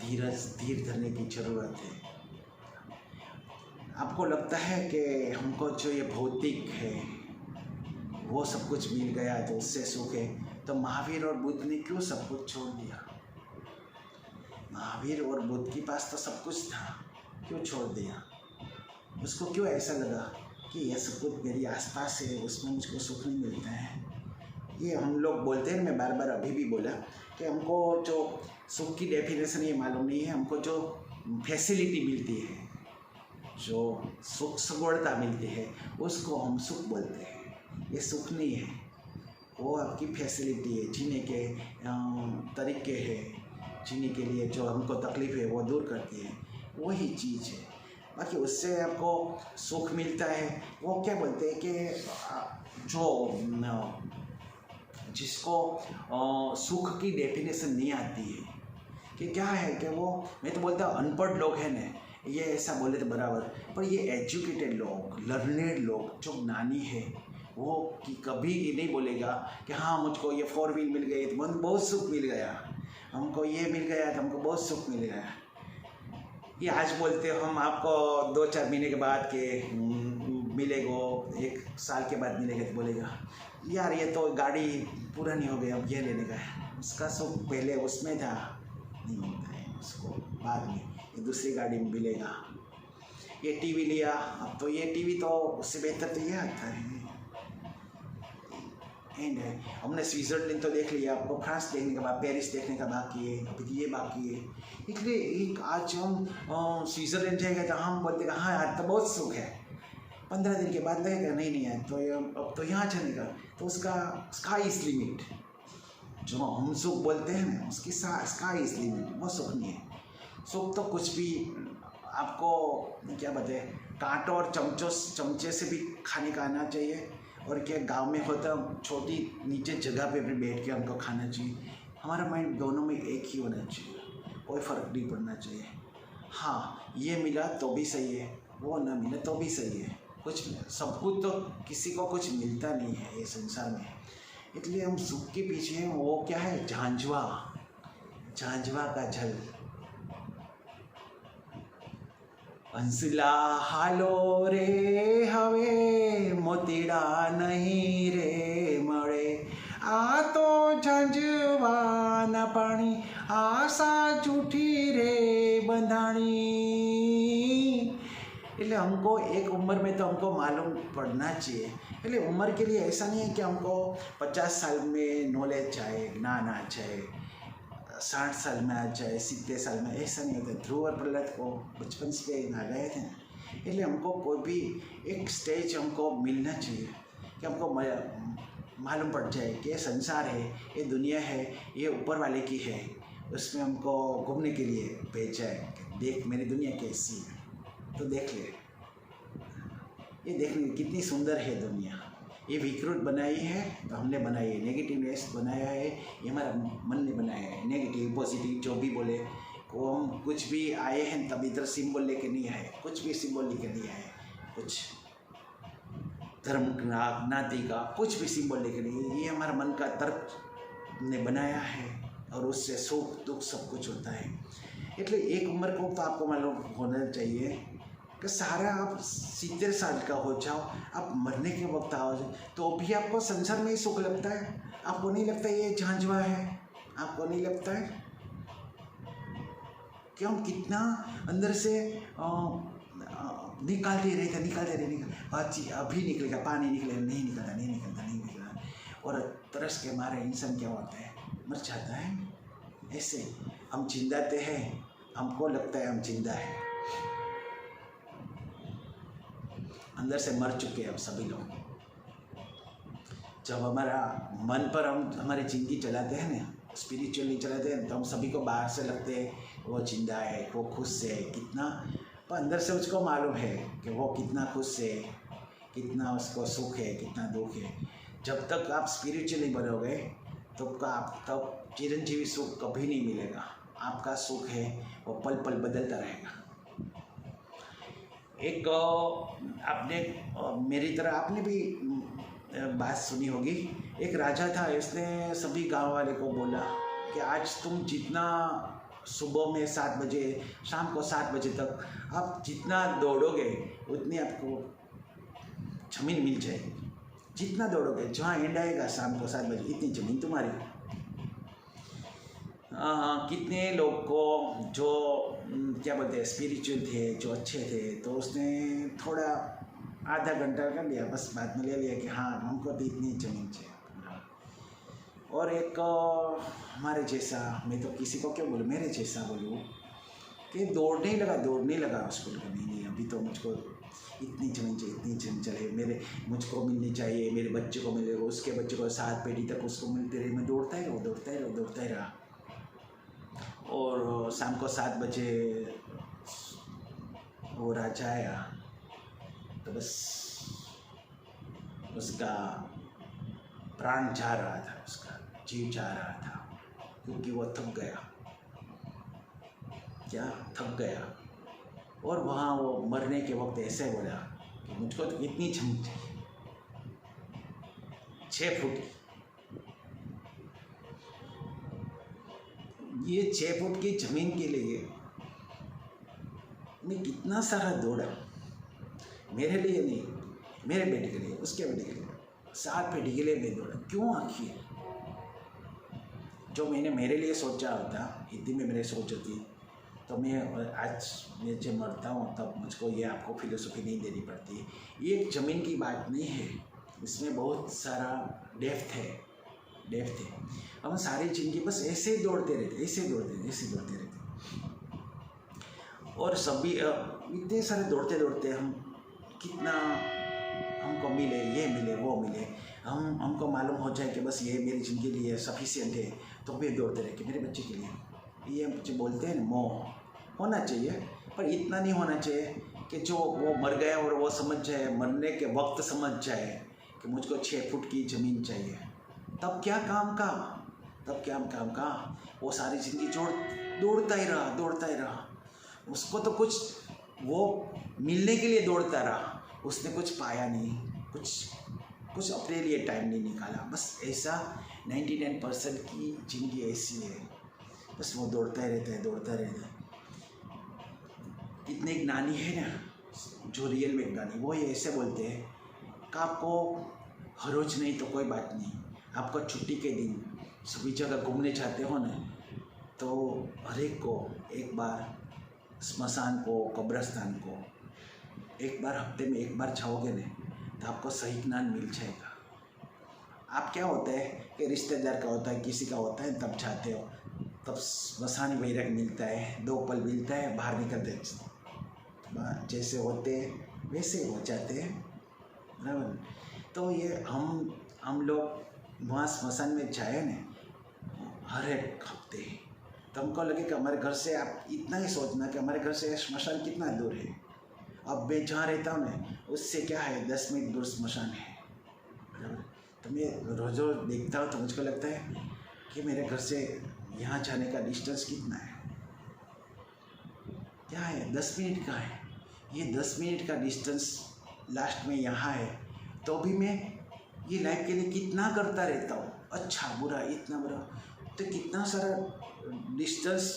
धीर धरने की ज़रूरत है। आपको लगता है कि हमको जो ये भौतिक है वो सब कुछ मिल गया तो उससे सुख है, तो महावीर और बुद्ध ने क्यों सब कुछ छोड़ दिया? महावीर और बुद्ध के पास तो सब कुछ था, क्यों छोड़ दिया? उसको क्यों ऐसा लगा कि ये सब कुछ मेरी आसपास है, उसमें मुझको सुख नहीं मिलता है? ये हम लोग बोलते हैं, मैं बार बार अभी भी बोला कि हमको जो सुख की डेफिनेशन ये मालूम नहीं है, हमको जो फैसिलिटी मिलती है, जो सुख सगवड़ता मिलती है, उसको हम सुख बोलते हैं। ये सुख नहीं है, वो आपकी फैसिलिटी है, जीने के तरीके हैं, जीने के लिए जो हमको तकलीफ़ है वो दूर करती है, वही चीज़ है। बाकी उससे आपको सुख मिलता है, वो क्या बोलते हैं कि जो जिसको सुख की डेफिनेशन नहीं आती है कि क्या है, कि वो मैं तो बोलता हूँ अनपढ़ लोग हैं ना, ये ऐसा बोले तो बराबर, पर ये एजुकेटेड लोग, लर्नेड लोग, जो ज्ञानी है, वो कि कभी ये नहीं बोलेगा कि हाँ मुझको ये 4 व्हील मिल गई तो बहुत सुख मिल गया, हमको ये मिल गया तो हमको बहुत सुख मिल गया। ये आज बोलते हो हम आपको 2-4 महीने के बाद के मिलेगा, 1 साल के बाद मिलेगा, तो बोलेगा यार ये तो गाड़ी पुरानी हो गई, अब ये लेने का है। उसका सुख पहले उसमें था, नहीं मिलता है उसको, बाद में ये दूसरी गाड़ी में मिलेगा। ये टीवी लिया, अब तो ये टीवी तो उससे बेहतर तो ये आता है। एंड है, हमने स्विट्ज़रलैंड तो देख लिया, आपको फ्रांस देखने का बाद पेरिस देखने का बाकी है, अभी ये बाकी है। इसलिए एक आज हम स्विट्ज़रलैंड जाएंगे तो हम बोलते हैं हाँ आज तो बहुत सुख है, 15 दिन के बाद लगेगा नहीं है तो अब तो यहाँ चलेगा, तो उसका स्काई इज लिमिट, जो हम सुख बोलते हैं ना उसकी स्काई इज लिमिट, वो सुख नहीं है। सुख तो कुछ भी आपको क्या बताए, कांटों और चमचे से भी खाने का आना चाहिए, और क्या गांव में होता छोटी नीचे जगह पे भी बैठ के हमको खाना चाहिए। हमारा माइंड दोनों में एक ही होना चाहिए, कोई फ़र्क नहीं पड़ना चाहिए। हाँ ये मिला तो भी सही है, वो ना मिला तो भी सही है, कुछ सब कुछ तो किसी को कुछ मिलता नहीं है ये संसार में। इसलिए हम सुख के पीछे हैं, वो क्या है, झांझवा का जल। हंसला हालो रे हवे मोतीड़ा नहीं रे मळे, आ तो झांझवाना पानी आशा झूठी रे बंधाणी। इसलिए हमको एक उम्र में तो हमको मालूम पड़ना चाहिए। इसलिए उम्र के लिए ऐसा नहीं है कि हमको 50 साल में नॉलेज चाहे, ज्ञान आ जाए, 60 साल में आ जाए, 70 साल में, ऐसा नहीं होता। ध्रुव और प्रहलाद को बचपन से आ गए थे, इसलिए हमको कोई भी एक स्टेज हमको मिलना चाहिए कि हमको मालूम पड़ जाए कि ये संसार है, ये दुनिया है, ये ऊपर वाले की है, उसमें हमको घूमने के लिए भेजा है। देख मेरी दुनिया कैसी है, तो देख ले, ये देखने कितनी सुंदर है दुनिया। ये विकृत बनाई है तो हमने बनाई है, नेगेटिवनेस बनाया है ये हमारा मन ने बनाया है। नेगेटिव पॉजिटिव जो भी बोले, वो हम कुछ भी आए हैं तब इधर सिंबल लेके नहीं आए, कुछ भी सिंबल लेके नहीं आए, कुछ धर्म का, नाती का कुछ भी सिंबल लेके नहीं, ये हमारा मन का तर्क ने बनाया है, और उससे सुख दुख सब कुछ होता है। इसलिए एक उम्र को तो आपको मालूम होना चाहिए कि सारा आप 70 साल का हो जाओ, आप मरने के वक्त आओ तो भी आपको संसार में ही सुख लगता है। आपको नहीं लगता ये झांझवा है? आपको नहीं लगता है कि हम कितना अंदर से निकालते रहे, अभी निकलेगा, पानी निकलेगा, नहीं निकलता, और तरस के मारे इंसान क्या होता है, मर जाता है। ऐसे हम जिंदाते हैं, हमको लगता है हम जिंदा है, अंदर से मर चुके हैं हम सभी लोग। जब हमारा मन पर हम हमारी ज़िंदगी चलाते हैं ना, स्पिरिचुअली चलाते हैं, तो हम सभी को बाहर से लगते हैं वो जिंदा है, वो खुश है कितना, पर अंदर से उसको मालूम है कि वो कितना खुश है, कितना उसको सुख है, कितना दुख है। जब तक आप स्पिरिचुअली बनोगे तब चिरंजीवी सुख कभी नहीं मिलेगा। आपका सुख है वो पल पल बदलता रहेगा। एक आपने मेरी तरह आपने भी बात सुनी होगी। एक राजा था, उसने सभी गांव वाले को बोला कि आज तुम जितना सुबह में 7 बजे, शाम को 7 बजे तक आप जितना दौड़ोगे उतनी आपको ज़मीन मिल जाएगी। जितना दौड़ोगे, जहाँ एंड आएगा शाम को 7 बजे, इतनी ज़मीन तुम्हारी। कितने लोग को जो क्या बोलते हैं स्पिरिचुअल थे, जो अच्छे थे, तो उसने थोड़ा आधा घंटा कर लिया, बस बाद में ले लिया कि हाँ हमको तो इतनी ज़मीन चाहिए। और एक हमारे जैसा, मैं तो किसी को क्यों बोलूँ, मेरे जैसा बोलूँ कि दौड़ने लगा उसको, नहीं अभी तो मुझको इतनी ज़मीन चाहिए, इतनी ज़मीन चाहिए, मुझको मिलनी चाहिए, मेरे बच्चे को मिले, उसके बच्चे को 7 पीढ़ी तक उसको मिलते रहे। मैं दौड़ता ही रहा। और शाम को 7 बजे वो राजा आया, तो बस उसका प्राण जा रहा था, उसका जीव जा रहा था, क्योंकि वो थक गया। और वहाँ वो मरने के वक्त ऐसे बोला कि मुझको तो इतनी ज़मीन चाहिए, 6 फुट की। ये 6 फुट की ज़मीन के लिए मैं कितना सारा दौड़ा, मेरे लिए नहीं, मेरे बेटे के लिए, उसके बेटे के लिए, 7 पीढ़ी के लिए मैं दौड़ा। क्यों? आखिर जो मैंने मेरे लिए सोचा होता, हिंदी में मैंने सोच होती, तो मैं जब मरता हूँ तब मुझको ये आपको फिलोसफी नहीं देनी पड़ती। ये एक ज़मीन की बात नहीं है, इसमें बहुत सारा डेप्थ है। हम सारी ज़िंदगी बस ऐसे ही दौड़ते रहते। और सभी इतने सारे दौड़ते हम कितना हमको मिले, ये मिले, वो मिले, हमको मालूम हो जाए कि बस ये मेरी ज़िंदगी के लिए सफिशिएंट है, तो भी दौड़ते रहे कि मेरे बच्चे के लिए। ये जो बोलते हैं ना, मोह होना चाहिए, पर इतना नहीं होना चाहिए कि जो वो मर गया और वो समझ जाए, मरने के वक्त समझ जाए कि मुझको 6 फुट की ज़मीन चाहिए। तब क्या काम का वो सारी ज़िंदगी दौड़ता ही रहा। उसको तो कुछ वो मिलने के लिए दौड़ता रहा, उसने कुछ पाया नहीं, कुछ अपने लिए टाइम नहीं निकाला। बस ऐसा 99% की ज़िंदगी ऐसी है, बस वो दौड़ता ही रहता है। कितने ज्ञानी है ना, जो रियल में ज्ञानी, वो ये ऐसे बोलते हैं कि आपको हर रोज नहीं तो कोई बात नहीं, आपको छुट्टी के दिन सभी जगह घूमने जाते हो ना, तो हर एक को एक बार स्मशान को, कब्रस्तान को एक बार हफ्ते में एक बार जाओगे ना, तो आपको सही ज्ञान मिल जाएगा। आप क्या होता है कि रिश्तेदार का होता है, किसी का होता है, तब जाते हो, तब स्मशान वैराग मिलता है, 2 पल मिलता है, बाहर निकलते जैसे होते वैसे हो जाते हैं, बराबर। तो ये हम लोग वहाँ स्मशान में जाए ना हर एक हफ्ते, तो हमको लगे कि हमारे घर से, आप इतना ही सोचना कि हमारे घर से स्मशान कितना दूर है। अब मैं जहाँ रहता हूँ ना, उससे क्या है 10 मिनट दूर स्मशान है, बराबर। तो मैं रोज़ देखता हूँ तो मुझको लगता है कि मेरे घर से यहाँ जाने का डिस्टेंस कितना है, क्या है, 10 मिनट का है। ये 10 मिनट का डिस्टेंस लास्ट में यहाँ है, तो भी मैं ये लाइफ के लिए कितना करता रहता हूँ, अच्छा बुरा, इतना बुरा, तो कितना सारा डिस्टेंस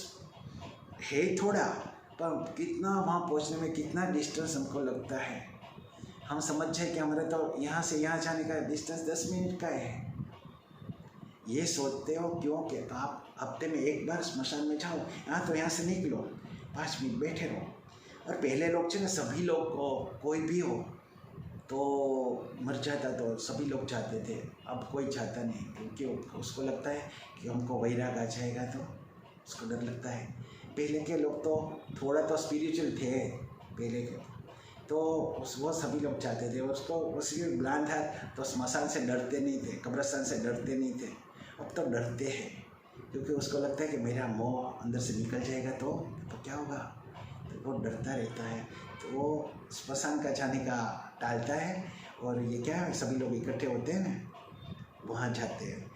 है थोड़ा, पर कितना वहाँ पहुँचने में कितना डिस्टेंस हमको लगता है। हम समझ जाए कि हमारे तो यहाँ से यहाँ जाने का डिस्टेंस 10 मिनट का है। ये सोचते हो क्यों कि आप हफ्ते में एक बार स्मशान में जाओ, तो यहाँ से निकलो, 5 मिनट बैठे रहो। और पहले लोग जो ना, सभी लोग को, कोई भी हो तो मर जाता तो सभी लोग जाते थे, अब कोई जाता नहीं, क्योंकि उसको लगता है कि हमको वैराग आ जाएगा तो उसको डर लगता है। पहले के लोग तो थोड़ा तो स्पिरिचुअल थे पहले के, तो वो सभी लोग चाहते थे उसको, उसी ज्ञान था तो स्मशान से डरते नहीं थे, कब्रिस्तान से डरते नहीं थे। अब तो डरते हैं क्योंकि उसको लगता है कि मेरा मोह अंदर से निकल जाएगा तो क्या होगा, तो वो डरता रहता है। तो वो स्मशान का जाने का टालता है। और ये क्या है, सभी लोग इकट्ठे होते हैं ना, वहाँ जाते हैं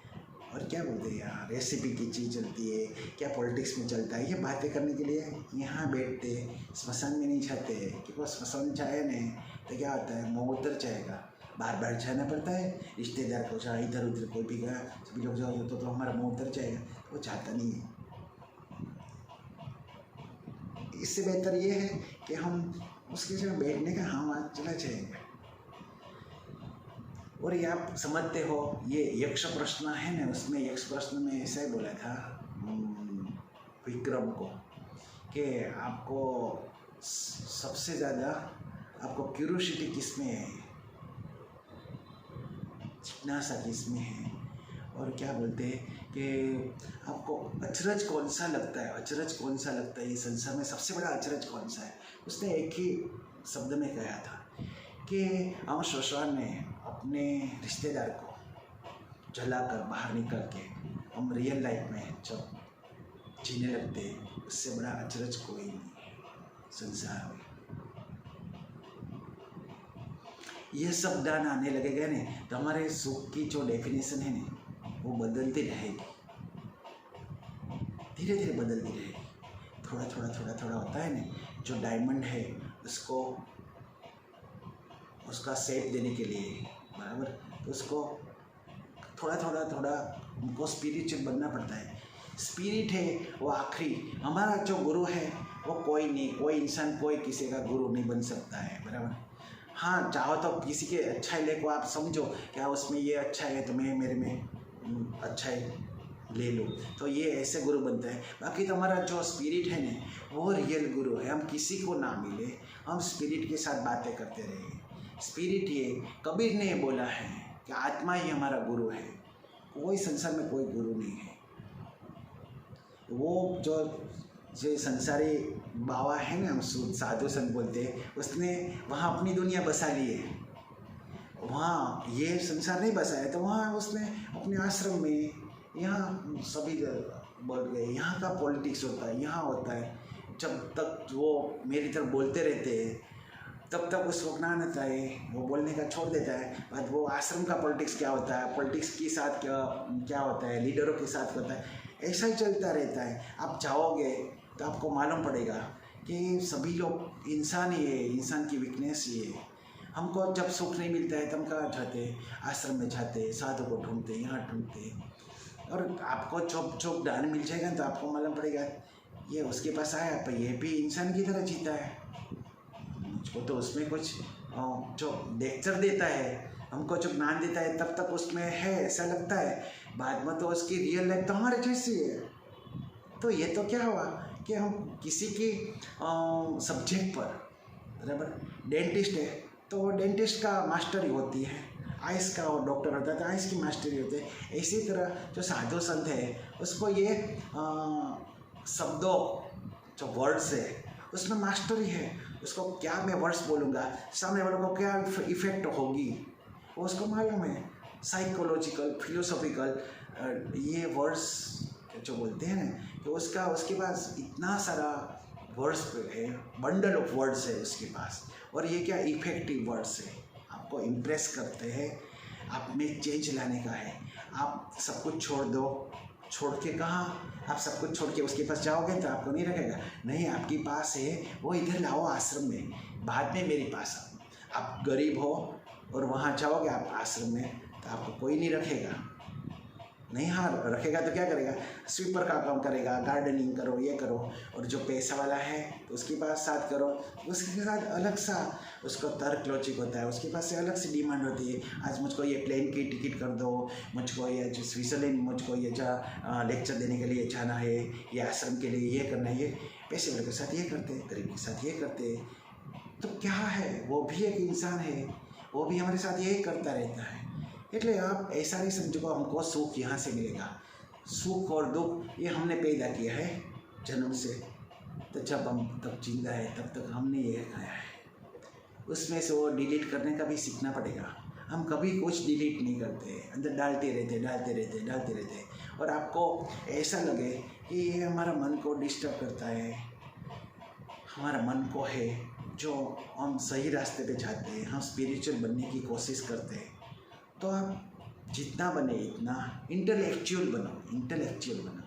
और क्या बोलते हैं यार, रेसिपी की चीज़ चलती है, क्या पॉलिटिक्स में चलता है, ये बातें करने के लिए यहाँ बैठते, स्मशान में नहीं जाते। क्योंकि स्मशान जाए नहीं तो क्या होता है, मोह उतर जाएगा, बार बार जाना पड़ता है। रिश्तेदार को जहाँ इधर उधर कोई भी गया, सभी लोग जाओ तो हमारा मोह उतर जाएगा, वो चाहता नहीं है। इससे बेहतर ये है कि हम उसके जगह बैठने का हाँ वहाँ चला जाएगा। और ये आप समझते हो, ये यक्ष प्रश्न है ना, उसमें यक्ष प्रश्न में ऐसा ही बोला था विक्रम को कि आपको सबसे ज़्यादा आपको क्यूरियोसिटी किस में है, जिज्ञासा किस में है, और क्या बोलते हैं कि आपको अचरज कौन सा लगता है, अचरज कौन सा लगता है, ये संसार में सबसे बड़ा अचरज कौन सा है। उसने एक ही शब्द में कहा था कि हम श्वसान ने अपने रिश्तेदार को जलाकर बाहर निकल के हम रियल लाइफ में जब जीने लगते हैं, उससे बड़ा अचरज कोई नहीं है संसार में। ये सब ज्ञान आने लगेगा ना तो हमारे सुख की जो डेफिनेशन है ना वो बदलती रहेगी, धीरे धीरे बदलती रहेगी। थोड़ा थोड़ा होता है ना, जो डायमंड है उसको उसका शेप देने के लिए बराबर, तो उसको थोड़ा उनको स्पिरिचुअल बनना पड़ता है। स्पिरिट है वो आखिरी, हमारा जो गुरु है वो कोई नहीं, कोई इंसान कोई किसी का गुरु नहीं बन सकता है बराबर। हाँ चाहो तो किसी के अच्छाई को आप समझो, क्या उसमें ये अच्छा है तो मैं मेरे में अच्छाई ले लो, तो ये ऐसे गुरु बनता है। बाकी तो हमारा जो स्पिरिट है ना वो रियल गुरु है। हम किसी को ना मिले, हम स्पिरिट के साथ बातें करते रहे। स्पिरिट ये कबीर ने बोला है कि आत्मा ही हमारा गुरु है, कोई संसार में कोई गुरु नहीं है। वो जो संसारी बाबा है ना, हम साधु संत बोलते हैं, उसने वहाँ अपनी दुनिया बसा ली है, वहाँ ये संसार नहीं बसाया, तो वहाँ उसने अपने आश्रम में, यहाँ सभी बढ़ गए, यहाँ का पॉलिटिक्स होता है, यहाँ होता है। जब तक वो मेरी तरफ बोलते रहते हैं तब तक उसको ज्ञान आता है, वो बोलने का छोड़ देता है। बाद वो आश्रम का पॉलिटिक्स क्या होता है, पॉलिटिक्स के साथ क्या होता है, लीडरों के साथ होता है, ऐसा ही चलता रहता है। आप जाओगे तो आपको मालूम पड़ेगा कि सभी लोग इंसान ही है, इंसान की वीकनेस ही है। हमको जब सुख नहीं मिलता है तब कहाँ जाते, आश्रम में जाते, साधु को ढूंढते, यहाँ ढूंढते, और आपको चुप ज्ञान मिल जाएगा तो आपको मालूम पड़ेगा ये उसके पास आया पर ये भी इंसान की तरह जीता है। मुझको तो उसमें कुछ जो लेक्चर देता है, हमको जो ज्ञान देता है तब तक उसमें है ऐसा लगता है, बाद में तो उसकी रियल लाइफ तो हमारे जैसी है। तो ये तो क्या हुआ कि हम किसी की सब्जेक्ट पर बराबर, डेंटिस्ट है तो वो डेंटिस्ट का मास्टरी होती है, आइस का वो डॉक्टर होता है तो आइस की मास्टरी होती है। इसी तरह जो साधु संत है उसको ये शब्दों जो वर्ड्स है उसमें मास्टरी है। उसको क्या मैं वर्ड्स बोलूँगा, सामने वालों को क्या इफ़ेक्ट होगी, वो उसको मालूम है। साइकोलॉजिकल, फिलोसॉफिकल ये वर्ड्स जो बोलते हैं ना, तो उसके पास इतना सारा वर्ड्स है, बंडल ऑफ वर्ड्स है उसके पास। और ये क्या इफेक्टिव वर्ड्स है, आपको इम्प्रेस करते हैं, आप में चेंज लाने का है। आप सब कुछ छोड़ दो, छोड़ के कहाँ, आप सब कुछ छोड़ के उसके पास जाओगे तो आपको नहीं रखेगा, नहीं आपके पास है वो इधर लाओ आश्रम में, बाद में मेरे पास आओ। आप गरीब हो और वहाँ जाओगे आप आश्रम में तो आपको कोई नहीं रखेगा, नहीं हाँ रखेगा तो क्या करेगा, स्वीपर का काम करेगा, गार्डनिंग करो, ये करो। और जो पैसा वाला है तो उसके पास साथ करो, उसके साथ अलग सा उसको तर्क लॉजिक होता है, उसके पास से अलग सी डिमांड होती है। आज मुझको ये प्लेन की टिकट कर दो, मुझको ये जो स्विट्ज़रलैंड मुझको ये लेक्चर देने के लिए जाना है, ये आश्रम के लिए ये करना है, ये पैसे वाले के साथ ये करते हैं, गरीब के साथ ये करते हैं। तो क्या है, वो भी एक इंसान है, वो भी हमारे साथ यही करता रहता है। इसलिए आप ऐसा नहीं समझो हमको सुख यहाँ से मिलेगा, सुख और दुख ये हमने पैदा किया है जन्म से। तो जब हम तब जिंदा है तब तक हमने ये खाया है, उसमें से वो डिलीट करने का भी सीखना पड़ेगा। हम कभी कुछ डिलीट नहीं करते, अंदर डालते रहते और आपको ऐसा लगे कि ये हमारा मन को डिस्टर्ब करता है, हमारा मन को है जो हम सही रास्ते पे जाते हैं, हम स्पिरिचुअल बनने की कोशिश करते हैं, तो आप जितना बने इतना इंटेलेक्चुअल बनो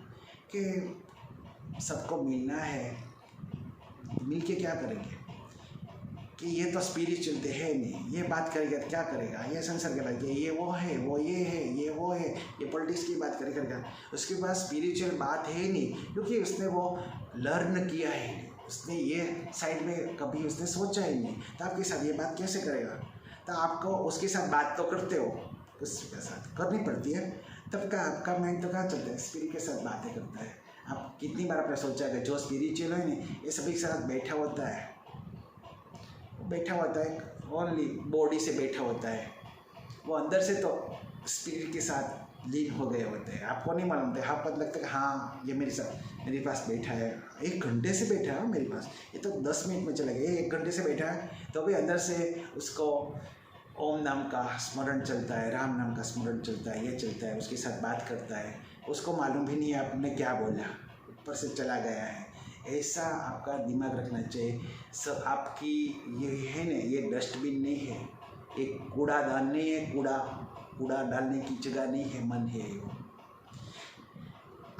कि सबको मिलना है। मिल के क्या करेंगे कि ये तो स्पिरिचुअल तो है नहीं, ये बात करेगा तो क्या करेगा, ये संसार के बात ये वो है, वो ये है, ये वो है, ये पॉलिटिक्स की बात करेगा, उसके पास स्पिरिचुअल बात है नहीं, क्योंकि उसने वो लर्न किया है, उसने ये साइड में कभी उसने सोचा ही नहीं। तो आपके साथ ये बात कैसे करेगा? तो आपको उसके साथ बात तो करते हो, उसके साथ करनी पड़ती है, तब का आपका माइंड तो कहाँ चलता है, स्पिरिट के साथ बातें करता है। आप कितनी बार आपने सोचा है कि जो स्पिरिचुअल है ना ये सभी के साथ बैठा होता है ओनली बॉडी से बैठा होता है, वो अंदर से तो स्पिरिट के साथ लीन हो गए होते हैं। आपको नहीं मालूम था, आपको लगता है कि हाँ ये मेरे पास बैठा है, 1 घंटे से बैठा है मेरे पास, ये तो 10 मिनट में चला गया, 1 घंटे से बैठा है, तो भी अंदर से उसको ओम नाम का स्मरण चलता है, राम नाम का स्मरण चलता है, ये चलता है, उसके साथ बात करता है, उसको मालूम भी नहीं है आपने क्या बोला, ऊपर से चला गया है। ऐसा आपका दिमाग रखना चाहिए। सब आपकी ये है ना, ये डस्टबिन नहीं है, एक कूड़ादान नहीं है, कूड़ा डालने की जगह नहीं है, मन है।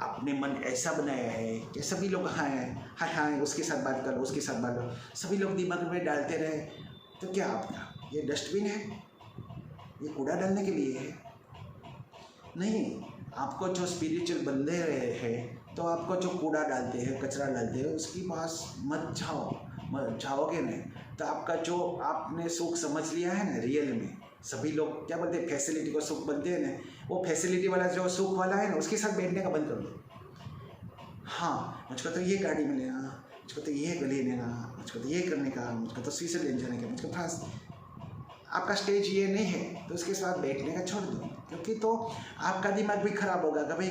आपने मन ऐसा बनाया है कि सभी लोग हाँ उसके साथ बात करो, उसके साथ बात करो, सभी लोग दिमाग में डालते रहे, तो क्या आपका ये डस्टबिन है, ये कूड़ा डालने के लिए है? नहीं, आपको जो स्पिरिचुअल बंदे रहे हैं, तो आपको जो कूड़ा डालते हैं, कचरा डालते हैं, उसके पास मत जाओगे नहीं, तो आपका जो आपने सुख समझ लिया है ना रियल में, सभी लोग क्या बोलते हैं फैसिलिटी को सुख बनते हैं ना, वो फैसिलिटी वाला जो सुख वाला है ना, उसके साथ बैठने का बंद कर दो। हाँ मुझको तो ये गाड़ी मिलेगा, मुझको तो ये गली लेगा, मुझको तो ये करने का, मुझको तो शीशे लेने जाने का, मुझको पास आपका स्टेज ये नहीं है, तो उसके साथ बैठने का छोड़ दो, क्योंकि तो आपका दिमाग भी खराब होगा कि भाई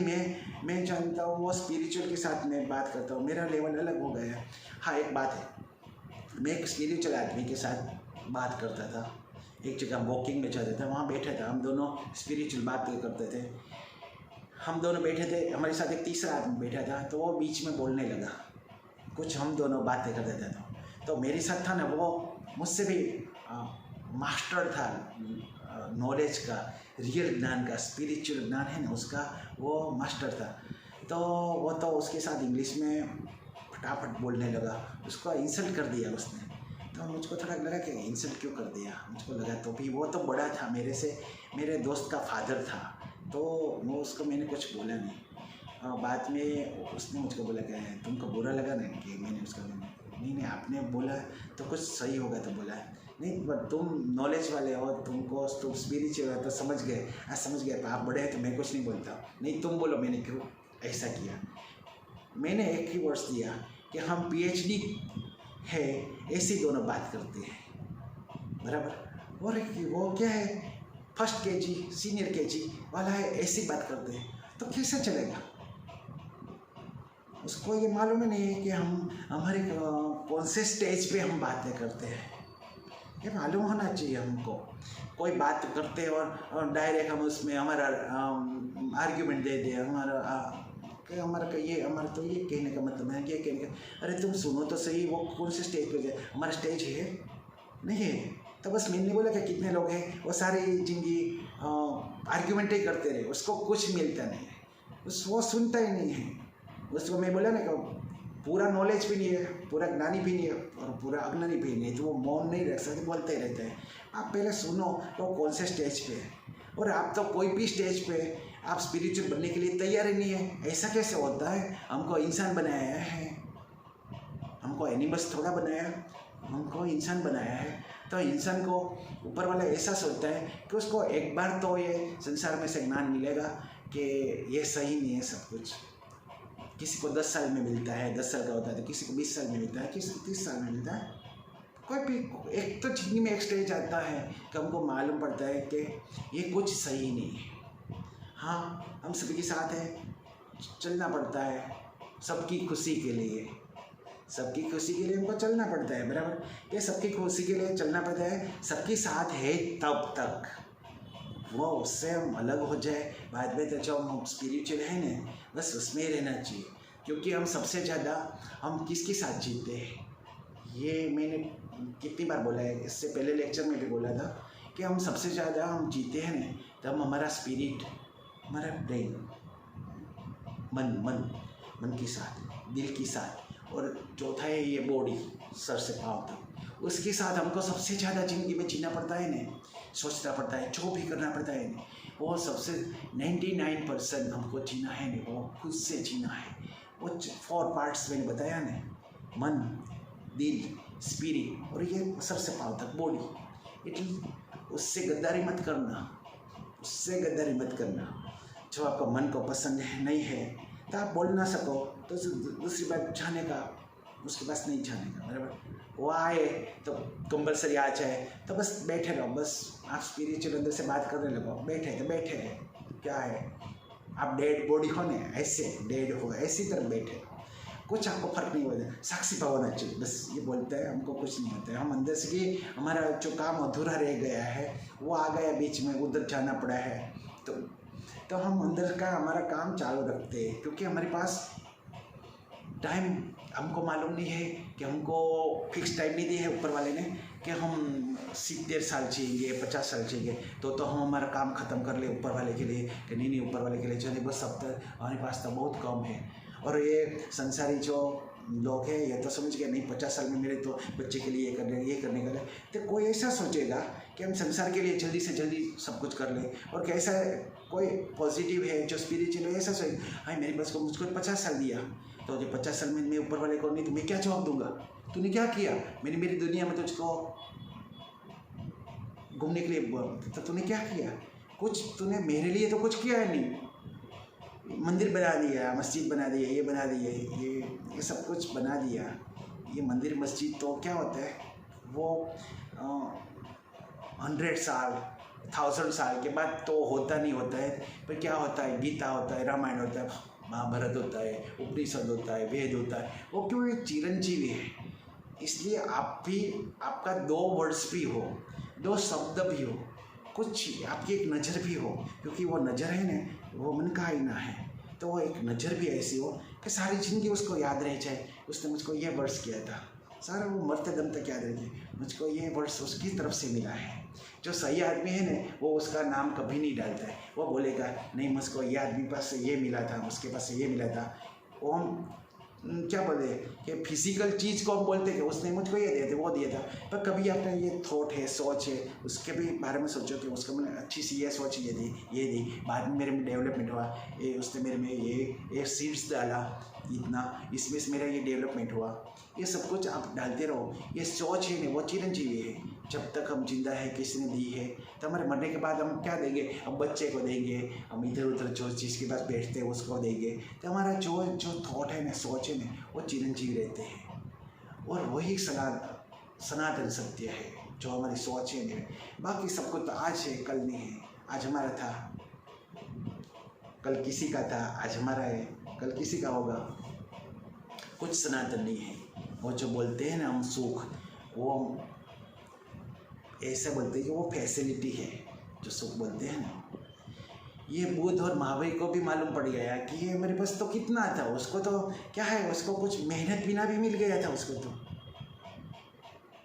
मैं जानता हूँ वो स्पिरिचुअल के साथ मैं बात करता हूँ, मेरा लेवल अलग हो गया है। हाँ एक बात है, मैं एक स्पिरिचुअल आदमी के साथ बात करता था, एक जगह वॉकिंग में जाता था, वहाँ बैठा था, हम दोनों स्पिरिचुअल बातें करते थे, हम दोनों बैठे थे, हमारे साथ एक तीसरा आदमी बैठा था, तो वो बीच में बोलने लगा कुछ, हम दोनों बातें करते थे, तो मेरे साथ था ना, वो मुझसे भी मास्टर था नॉलेज का, रियल ज्ञान का, स्पिरिचुअल ज्ञान है ना उसका, वो मास्टर था। तो वो तो उसके साथ इंग्लिश में फटाफट बोलने लगा, उसको इंसल्ट कर दिया उसने, तो मुझको थोड़ा लगा कि इंसल्ट क्यों कर दिया, मुझको लगा तो भी वो तो बड़ा था मेरे से, मेरे दोस्त का फादर था, तो वो उसको मैंने कुछ बोला नहीं। बाद में उसने मुझको बोला कि तुमको बुरा लगा ना कि मैंने उसका नहीं आपने बोला तो कुछ सही होगा तो बोला नहीं, बट तुम नॉलेज वाले हो, तुम स्पिरिचुअल हो तो समझ गए, समझ गए, आप बड़े हैं तो मैं कुछ नहीं बोलता, नहीं तुम बोलो मैंने क्यों ऐसा किया। मैंने एक ही वर्ड्स दिया कि हम PhD है ऐसी दोनों बात करते हैं बराबर, और वो क्या है फर्स्ट KG सीनियर KG वाला है ऐसी बात करते हैं, तो कैसे चलेगा? उसको ये मालूम ही नहीं है कि हम हमारे कौन से स्टेज पे हम बातें करते हैं, ये मालूम होना चाहिए हमको। कोई बात करते और डायरेक्ट हम उसमें हमारा आर्ग्यूमेंट दे दे, हमारा तो ये कहने का मतलब है, ये कहने का, अरे तुम सुनो तो सही, वो कौन से स्टेज पे जाए, हमारा स्टेज है नहीं है, तो बस मैंने बोला कि कितने लोग हैं वो सारी जिंदगी आर्ग्यूमेंट ही करते रहे, उसको कुछ मिलता नहीं है, वो सुनता ही नहीं है। उसको मैं बोला ना कि पूरा नॉलेज भी नहीं है, पूरा ज्ञानी भी नहीं है और पूरा अज्ञानी भी नहीं है, तो वो मौन नहीं रख सकते, बोलते ही रहते हैं। आप पहले सुनो तो कौन से स्टेज पे है, और आप तो कोई भी स्टेज पे आप स्पिरिचुअल बनने के लिए तैयार ही नहीं है, ऐसा कैसे होता है? हमको इंसान बनाया है, हमको एनिमल्स थोड़ा बनाया, हमको इंसान बनाया है, तो इंसान को ऊपर वाला ऐसा सोचता है कि उसको एक बार तो ये संसार में से ज्ञान मिलेगा कि ये सही नहीं है सब कुछ। किसी को 10 साल में मिलता है, 10 साल का होता है, तो किसी को 20 साल में मिलता है, किसी को 30 साल में मिलता है। कोई भी एक तो जिंदगी में एक स्टेज आता है कि हमको मालूम पड़ता है कि ये कुछ सही नहीं है। हाँ हम सभी के साथ हैं, चलना पड़ता है सबकी खुशी के लिए, सबकी खुशी के लिए हमको चलना पड़ता है, बराबर। ये सबकी खुशी के लिए चलना पड़ता है, सबके साथ है तब तक। वो उससे हम अलग हो जाए बाद में, तो जो हम स्पिरिचुअल है ना, बस उसमें रहना चाहिए। क्योंकि हम सबसे ज़्यादा हम किसके साथ जीते हैं, ये मैंने कितनी बार बोला है, इससे पहले लेक्चर में भी बोला था कि हम सबसे ज़्यादा हम जीते हैं ना तब हमारा स्पिरिट, हमारा ब्रेन, मन के साथ, दिल के साथ, और चौथा है ये बॉडी, सर से पाँव तक, उसके साथ हमको सबसे ज़्यादा ज़िंदगी में जीना पड़ता है ना, सोचना पड़ता है, जो भी करना पड़ता है ना, वो सबसे 99% हमको जीना है ना, वो खुद से जीना है। वो 4 पार्ट्स मैंने बताया ना, मन, दिल, स्पिरिट और ये सर से पाँव तक बॉडी। इसलिए उससे गद्दारी मत करना, उससे गद्दारी मत करना। जो आपका मन को पसंद है नहीं है तो आप बोल ना सको तो दूसरी बात जाने का, उसके पास नहीं जाने का, बराबर। वो आए तो कंपल्सरी आ जाए तो बस बैठे रहो, बस आप स्पिरिचुअल अंदर से बात करने लगो, बैठे तो बैठे हैं, क्या है, आप डेड बॉडी हो ना, ऐसे डेड हो ऐसी तरह बैठे हो, कुछ आपको फर्क नहीं होता, साक्षी भाव होना चाहिए, बस ये बोलते हैं, हमको कुछ नहीं होता है। हम अंदर से कि हमारा जो काम अधूरा रह गया है वो आ गया बीच में, उधर जाना पड़ा है, तो हम अंदर का हमारा काम चालू रखते हैं, क्योंकि हमारे पास टाइम, हमको मालूम नहीं है कि हमको फिक्स टाइम नहीं दिया है ऊपर वाले ने कि हम 70 साल जिएंगे, 50 साल जिएंगे, तो हम हमारा काम ख़त्म कर ले ऊपर वाले के लिए, कि नहीं ऊपर वाले के लिए चले, बस सब तक हमारे पास तो बहुत कम है। और ये संसारी जो लोग हैं ये तो समझ गए नहीं 50 साल में मेरे तो बच्चे के लिए ये करने का है, तो कोई ऐसा सोचेगा कि हम संसार के लिए जल्दी से जल्दी सब कुछ कर लें, और कैसा कोई पॉजिटिव है जो स्पिरिचुअल है ऐसा सोचे, हाँ मेरे बस को मुझको 50 साल दिया, तो जो 50 साल में मैं ऊपर वाले को नहीं तो मैं क्या जवाब दूंगा, तूने क्या किया, मैंने मेरी दुनिया में तुझको घूमने के लिए तो तूने क्या किया, कुछ तूने मेरे लिए तो कुछ किया है नहीं, मंदिर बना दिया, मस्जिद बना दिया, ये बना दिए, ये सब कुछ बना दिया। ये मंदिर मस्जिद तो क्या होता है, वो 100 साल 1000 साल के बाद तो होता नहीं होता है, पर क्या होता है, गीता होता है, रामायण होता है, महाभारत होता है, उपनिषद होता है, वेद होता है, वो क्यों ये चिरंजीवी है। इसलिए आप भी, आपका 2 वर्ड्स भी हो, 2 शब्द भी हो, कुछ आपकी एक नज़र भी हो, क्योंकि वो नज़र है ना, वो मन का आईना है, तो वो एक नज़र भी ऐसी हो कि सारी ज़िंदगी उसको याद रह जाए, उसने मुझको ये वर्ड्स किया था, सारा वो मरते दम तक याद रह जाए, मुझको ये वर्ड्स उसकी तरफ से मिला है। जो सही आदमी है ना वो उसका नाम कभी नहीं डालता है, वो बोलेगा नहीं मुझको ये आदमी पास से ये मिला था, उसके पास से ये मिला था। वो हम क्या बोले कि फिजिकल चीज़ को हम बोलते कि उसने मुझको ये दिया था, वो दिया था, पर कभी आपने ये थॉट है, सोच है, उसके भी बारे में सोचो कि उसको मैंने अच्छी सी ये सोच ये दी, बाद में मेरे में डेवलपमेंट हुआ, ये उसने मेरे में ये सीड्स डाला इतना, इसमें से मेरा ये डेवलपमेंट हुआ, ये सब कुछ आप डालते रहो। ये सोच है ना वो चिरंजीवी है, जब तक हम जिंदा है किसी ने दी है, तो हमारे मरने के बाद हम क्या देंगे, हम बच्चे को देंगे, हम इधर उधर जो जिसके पास बैठते हैं उसको देंगे, तो हमारा जो थॉट है ना, सोच है ना, वो चिरंजीवी रहते हैं। और वही सनातन सत्य है जो हमारी सोच है ना, बाकी सब कुछ तो आज है कल नहीं है, आज हमारा था कल किसी का था, आज हमारा है कल किसी का होगा, कुछ सनातन नहीं है। वो जो बोलते हैं ना हम सुख, वो ऐसा बोलते हैं कि वो फैसिलिटी है, जो सुख बोलते हैं ना, ये बुद्ध और महावीर को भी मालूम पड़ गया कि ये मेरे पास तो कितना था, उसको तो क्या है, उसको कुछ मेहनत बिना भी मिल गया था, उसको तो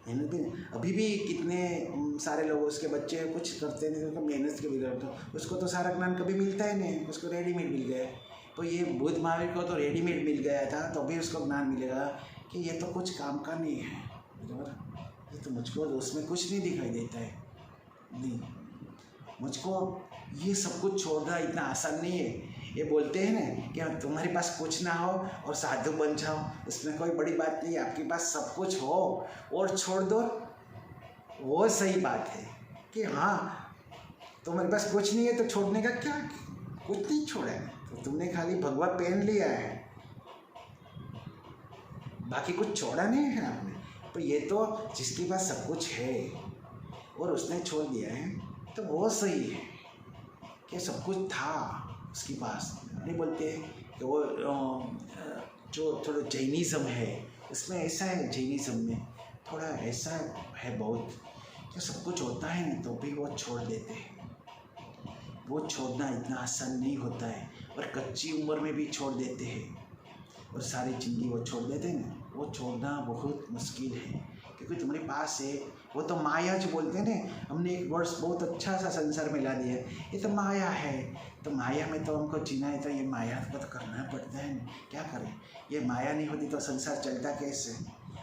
मेहनत भी, अभी भी कितने सारे लोग उसके बच्चे कुछ करते नहीं तो मेहनत के बिना, तो उसको तो सारा ज्ञान कभी मिलता ही नहीं, उसको रेडीमेड मिल गया। तो ये बुद्ध महावीर को तो रेडीमेड मिल गया था, तो भी उसको ज्ञान मिलेगा कि ये तो कुछ काम का नहीं है, बराबर, ये तो मुझको उसमें कुछ नहीं दिखाई देता है, नहीं, मुझको ये सब कुछ छोड़ना इतना आसान नहीं है। ये बोलते हैं ना कि तुम्हारे पास कुछ ना हो और साधु बन जाओ, उसमें कोई बड़ी बात नहीं है, आपके पास सब कुछ हो और छोड़ दो, वो सही बात है कि हाँ तुम्हारे पास कुछ नहीं है तो छोड़ने का क्या, कुछ नहीं छोड़ा है, तो तुमने खाली भगवा पहन लिया है, बाकी कुछ छोड़ा नहीं है आपने। पर ये तो जिसके पास सब कुछ है और उसने छोड़ दिया है तो वो सही है कि सब कुछ था उसके पास। नहीं बोलते कि वो जो थोड़ा जैनिज़्म है उसमें ऐसा है, जैनिज़्म में थोड़ा ऐसा है बहुत कि सब कुछ होता है ना तो भी वो छोड़ देते हैं। वो छोड़ना इतना आसान नहीं होता है, और कच्ची उम्र में भी छोड़ देते हैं और सारी ज़िंदगी वो छोड़ देते हैं ना, वो छोड़ना बहुत मुश्किल है क्योंकि तुम्हारे पास है वो तो माया जो बोलते हैं ना, हमने एक वर्ड्स बहुत अच्छा सा संसार में ला दिया, ये तो माया है। तो माया में तो हमको जीना है, तो ये माया को तो करना पड़ता है ना, क्या करें। ये माया नहीं होती तो संसार चलता कैसे।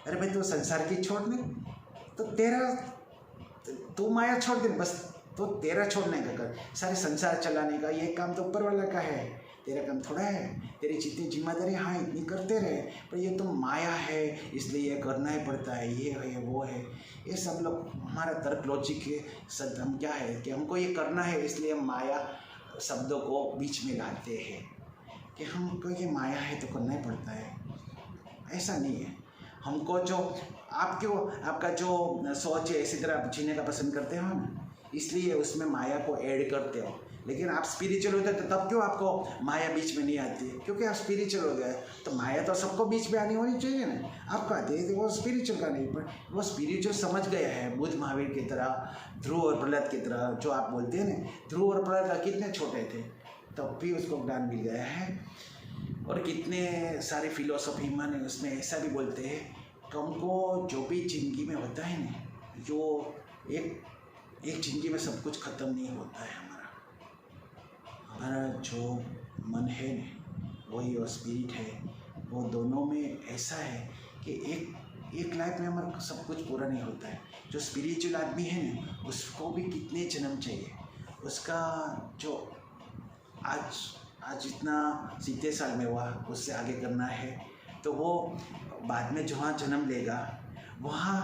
अरे भाई, तो संसार की छोड़ दे, तो तेरा तू माया छोड़ दे बस, तो तेरा छोड़ने का कर, सारे संसार चलाने का ये काम तो ऊपर वाला का है, तेरा काम थोड़ा है। तेरी जितनी जिम्मेदारी हाँ इतनी करते रहे, पर ये तो माया है इसलिए ये करना ही पड़ता है, ये है वो है, ये सब लोग हमारा तर्क लॉजिक के सद हम क्या है कि हमको ये करना है इसलिए हम माया शब्दों को बीच में लाते हैं कि हमको ये माया है तो करना ही पड़ता है। ऐसा नहीं है। हमको जो आपका जो सोच है इसी तरह आप जीने का पसंद करते हो ना, इसलिए उसमें माया को ऐड करते हो। लेकिन आप स्पिरिचुअल होते तो तब क्यों आपको माया बीच में नहीं आती है? क्योंकि आप स्पिरिचुअल हो गए, तो माया तो सबको बीच में आनी होनी चाहिए ना। आप कहते हैं वो स्पिरिचुअल का नहीं, पर वो स्पिरिचुअल समझ गया है बुद्ध महावीर की तरह, ध्रुव और प्रहलाद की तरह। जो आप बोलते हैं ना, ध्रुव और प्रहलाद कितने छोटे थे तब भी उसको ज्ञान मिल गया है। और कितने सारे फिलोसफी माने उसमें ऐसा भी बोलते हैं कि हमको जो भी जिंदगी में होता है ना, जो एक जिंदगी में सब कुछ ख़त्म नहीं होता है। हमारा जो मन है ना, वही वो स्पिरिट है, वो दोनों में ऐसा है कि एक लाइफ में हमारा सब कुछ पूरा नहीं होता है। जो स्पिरिचुअल आदमी है ना, उसको भी कितने जन्म चाहिए, उसका जो आज इतना 70 साल में हुआ उससे आगे करना है, तो वो बाद में जहाँ जन्म लेगा वहाँ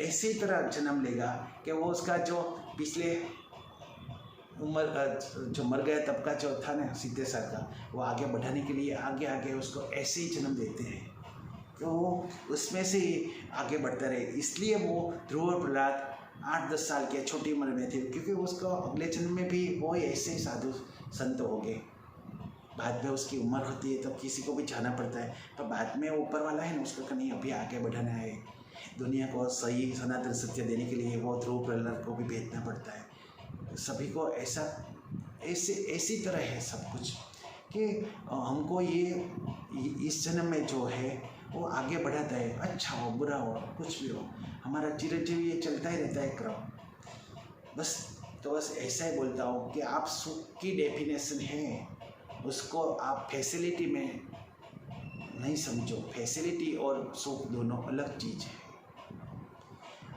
ऐसी तरह जन्म लेगा कि वो उसका जो पिछले उम्र जो मर गया तब का जो था ना 70 साल का, वो आगे बढ़ाने के लिए आगे उसको ऐसे ही जन्म देते हैं, तो वो उसमें से ही आगे बढ़ता रहे। इसलिए वो ध्रुव और प्रहलाद 8-10 साल के छोटी उम्र में थे, क्योंकि उसको अगले जन्म में भी वो ऐसे ही साधु संत हो गए। बाद में उसकी उम्र होती है तो किसी को भी जाना पड़ता है, पर बाद में ऊपर वाला है ना, उसको नहीं अभी आगे बढ़ाना है, दुनिया को सही सनातन सत्य देने के लिए वो ध्रुव प्रहलाद को भी भेजना पड़ता है। सभी को ऐसी तरह है सब कुछ कि हमको ये इस जन्म में जो है वो आगे बढ़ाता है, अच्छा हो बुरा हो कुछ भी हो, हमारा चिरंजीव ये चलता ही रहता है क्रम। बस ऐसा ही बोलता हूँ कि आप सुख की डेफिनेशन है, उसको आप फैसिलिटी में नहीं समझो। फैसिलिटी और सुख दोनों अलग चीज़ है।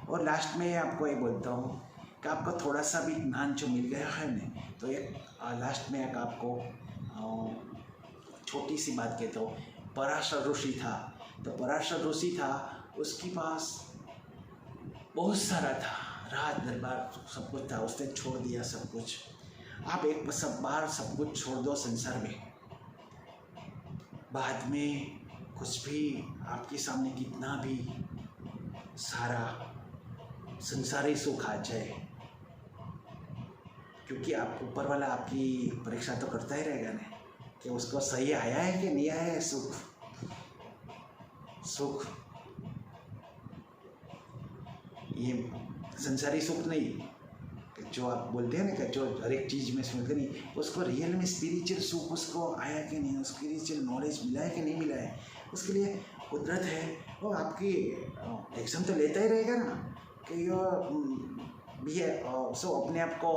और लास्ट में आपको ये बोलता हूँ कि आपको थोड़ा सा भी ज्ञान जो मिल गया है ना, तो एक लास्ट में एक आपको छोटी सी बात कहता हूँ। पराशर ऋषि था, तो पराशर ऋषि था, उसके पास बहुत सारा था, राज दरबार सब कुछ था, उसने छोड़ दिया सब कुछ। आप एक बार सब कुछ छोड़ दो संसार में, बाद में कुछ भी आपके सामने कितना भी सारा संसारी सुख आ जाए, क्योंकि आप ऊपर वाला आपकी परीक्षा तो करता ही रहेगा ना कि उसको सही आया है कि नहीं आया है सुख। ये संसारी सुख नहीं, जो आप बोलते हैं ना कि जो हर एक चीज़ में सुनते नहीं, उसको रियल में स्पिरिचुअल सुख उसको आया कि नहीं, स्पिरिचुअल नॉलेज मिला है कि नहीं मिला है, उसके लिए कुदरत है वो आपकी एग्जाम तो लेता ही रहेगा ना कि ये सो अपने आप को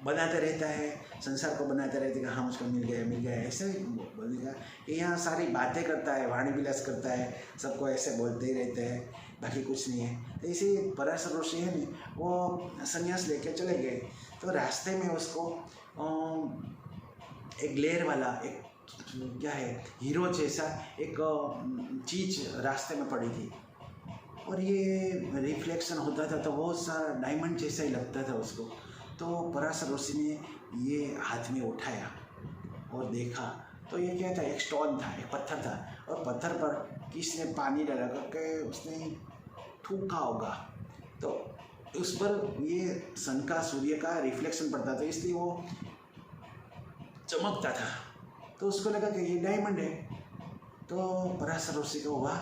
बनाते रहता है, संसार को बनाते रहते हैं। हाँ मुझको मिल गया ऐसे ही बोलेगा कि यहाँ सारी बातें करता है, वाणी विलास करता है, सबको ऐसे बोलते ही रहते हैं, बाकी कुछ नहीं है। तो इसी पराशर ऋषि है नहीं, वो संन्यास लेके चले गए, तो रास्ते में उसको एक ग्लेयर वाला एक क्या है हीरो जैसा एक चीज़ रास्ते में पड़ी थी, और ये रिफ्लेक्शन होता था तो बहुत सारा डायमंड जैसा ही लगता था उसको। तो पराशर ऋषि ने ये हाथ में उठाया और देखा, तो ये क्या था, एक स्टोन था, एक पत्थर था, और पत्थर पर किसने पानी डाला करके उसने थूका होगा, तो उस पर ये सन का सूर्य का रिफ्लेक्शन पड़ता था, इसलिए वो चमकता था। तो उसको लगा कि ये डायमंड है। तो पराशर ऋषि को हुआ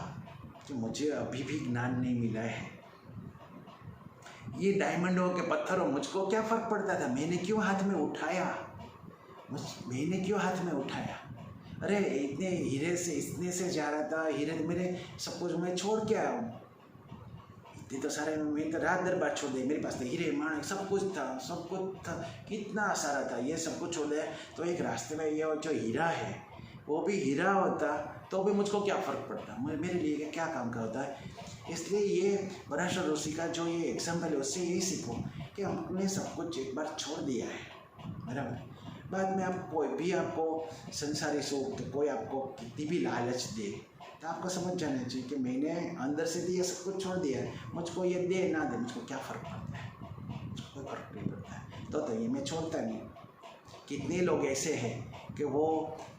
कि मुझे अभी भी ज्ञान नहीं मिला है, ये डायमंड हो के पत्थर हो, मुझको क्या फ़र्क पड़ता था, मैंने क्यों हाथ में उठाया, मैंने क्यों हाथ में उठाया। अरे इतने हीरे से इतने से जा रहा था, हीरे मेरे सब कुछ मैं छोड़ के आया हूँ, इतने तो सारे मैं तो रात दरबार छोड़ दिए, मेरे पास तो हीरे माणक सब कुछ था, कितना सारा था, ये सब कुछ छोड़ दिया। तो एक रास्ते में ये जो हीरा है वो भी हीरा होता तो भी मुझको क्या फ़र्क पड़ता, मेरे लिए क्या काम का होता है। इसलिए ये पराशर ऋषि का जो ये एग्जाम्पल है उससे यही सीखो कि हमने सब कुछ एक बार छोड़ दिया है, बराबर। बाद में आप कोई भी आपको संसारी सुख, कोई आपको कितनी भी लालच दे, तो आपको समझ जाना चाहिए कि मैंने अंदर से दिया सब कुछ छोड़ दिया है, मुझको ये दे ना दे मुझको क्या फ़र्क पड़ता है, मुझको कोई फ़र्क नहीं पड़ता है। तो ये मैं छोड़ता नहीं। कितने लोग ऐसे हैं कि वो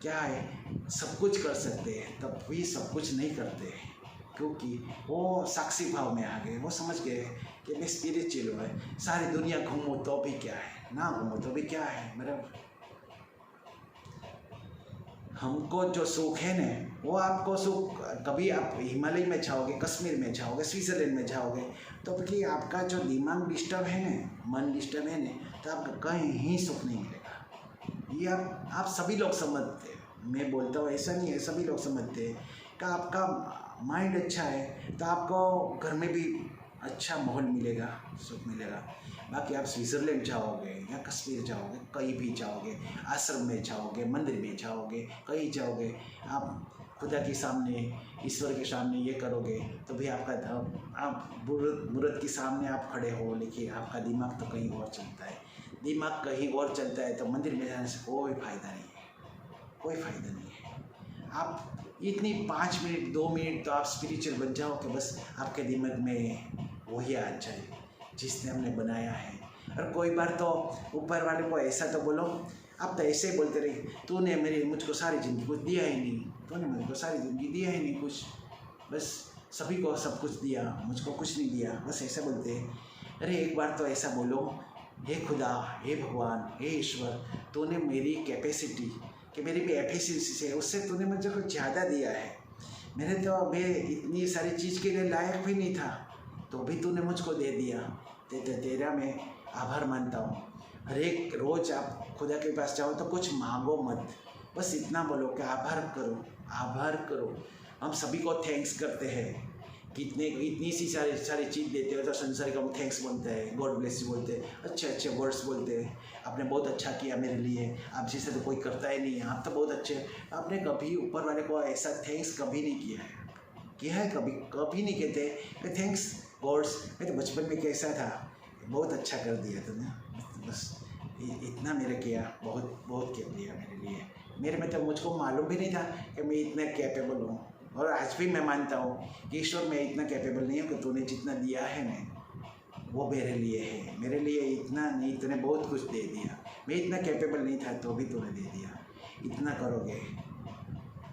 क्या है सब कुछ कर सकते हैं तब भी सब कुछ नहीं करते हैं, क्योंकि वो साक्षी भाव में आ गए, वो समझ गए कि मैं स्पिरिचुअल है, सारी दुनिया घूमो तो भी क्या है, ना घूमो तो भी क्या है, बराबर। हमको जो सुख है ना वो आपको सुख, कभी आप हिमालय में जाओगे, कश्मीर में जाओगे, स्विट्ज़रलैंड में जाओगे, तो कि आपका जो दिमाग डिस्टर्ब है ना, मन डिस्टर्ब है ना, तो आपको कहीं सुख नहीं मिलेगा। ये आप सभी लोग समझते हैं, मैं बोलता हूँ ऐसा नहीं है, सभी लोग समझते हैं कि आपका माइंड अच्छा है तो आपको घर में भी अच्छा माहौल मिलेगा, सुख मिलेगा। बाकी आप स्विट्ज़रलैंड जाओगे या कश्मीर जाओगे, कहीं भी जाओगे, आश्रम में जाओगे, मंदिर में जाओगे, कहीं जाओगे, आप खुदा के सामने, ईश्वर के सामने ये करोगे तो भी आपका आप मूर्त के सामने आप खड़े हो, लेकिन आपका दिमाग तो कहीं और चलता है। दिमाग कहीं और चलता है तो मंदिर में जाने से कोई फ़ायदा नहीं है, कोई फ़ायदा नहीं है। आप इतनी 5 मिनट 2 मिनट तो आप स्पिरिचुअल बन जाओ कि बस आपके दिमाग में वही आ जाए जिसने हमने बनाया है। और कोई बार तो ऊपर वाले को ऐसा तो बोलो, आप तो ऐसे ही बोलते रहे, तूने मुझको सारी ज़िंदगी कुछ दिया ही नहीं, तूने मुझको सारी ज़िंदगी दिया ही नहीं कुछ, बस सभी को सब कुछ दिया, मुझको कुछ नहीं दिया, बस ऐसा बोलते हैं। अरे एक बार तो ऐसा बोलो, हे खुदा, हे भगवान, हे ईश्वर, तूने मेरी कैपेसिटी कि मेरी भी एफिशिएंसी है उससे तूने मुझे कुछ ज़्यादा दिया है, मैं इतनी सारी चीज़ के लिए लायक भी नहीं था, तो भी तूने मुझको दे दिया, तेरा मैं आभार मानता हूँ। हर एक रोज़ आप खुदा के पास जाओ तो कुछ मांगो मत, बस इतना बोलो कि आभार करो, आभार करो। हम सभी को थैंक्स करते हैं, इतनी सी सारी चीज़ देते हो तो संसार का हम थैंक्स बोलते हैं, गॉड ब्लेस यू बोलते हैं, अच्छे वर्ड्स बोलते हैं, आपने बहुत अच्छा किया मेरे लिए, आप जैसे तो कोई करता ही नहीं है, आप तो बहुत अच्छे। आपने कभी ऊपर वाले को ऐसा थैंक्स कभी नहीं किया है, कभी नहीं कहते थैंक्स गॉड्स, मैं तो बचपन में कैसा था, बहुत अच्छा कर दिया तुमने, बस इतना मेरे किया, बहुत कर दिया मेरे लिए। मेरे में तो मुझको मालूम भी नहीं था कि मैं इतना कैपेबल हूँ, और आज भी मैं मानता हूँ कि ईश्वर मैं इतना कैपेबल नहीं हूँ कि तूने जितना दिया है ना वो मेरे लिए है, मेरे लिए इतना नहीं, तूने बहुत कुछ दे दिया, मैं इतना कैपेबल नहीं था तो भी तूने दे दिया। इतना करोगे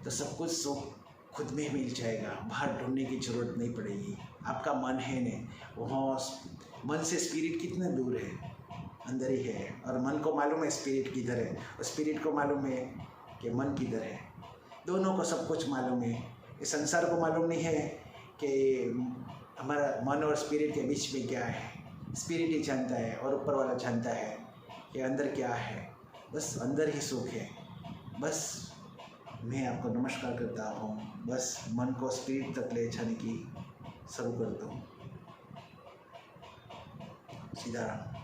तो सब कुछ सुख खुद में मिल जाएगा, बाहर ढूंढने की ज़रूरत नहीं पड़ेगी। आपका मन है ना, वहाँ मन से स्पिरिट कितना दूर है, अंदर ही है, और मन को मालूम है स्पिरिट किधर है, और स्पिरिट को मालूम है कि मन किधर है, दोनों को सब कुछ मालूम है। इस संसार को मालूम नहीं है कि हमारा मन और स्पिरिट के बीच में क्या है, स्पिरिट ही जानता है और ऊपर वाला जानता है कि अंदर क्या है, बस अंदर ही सुख है। बस मैं आपको नमस्कार करता हूँ, बस मन को स्पिरिट तक ले जाने की शुरू करता हूँ। सीताराम।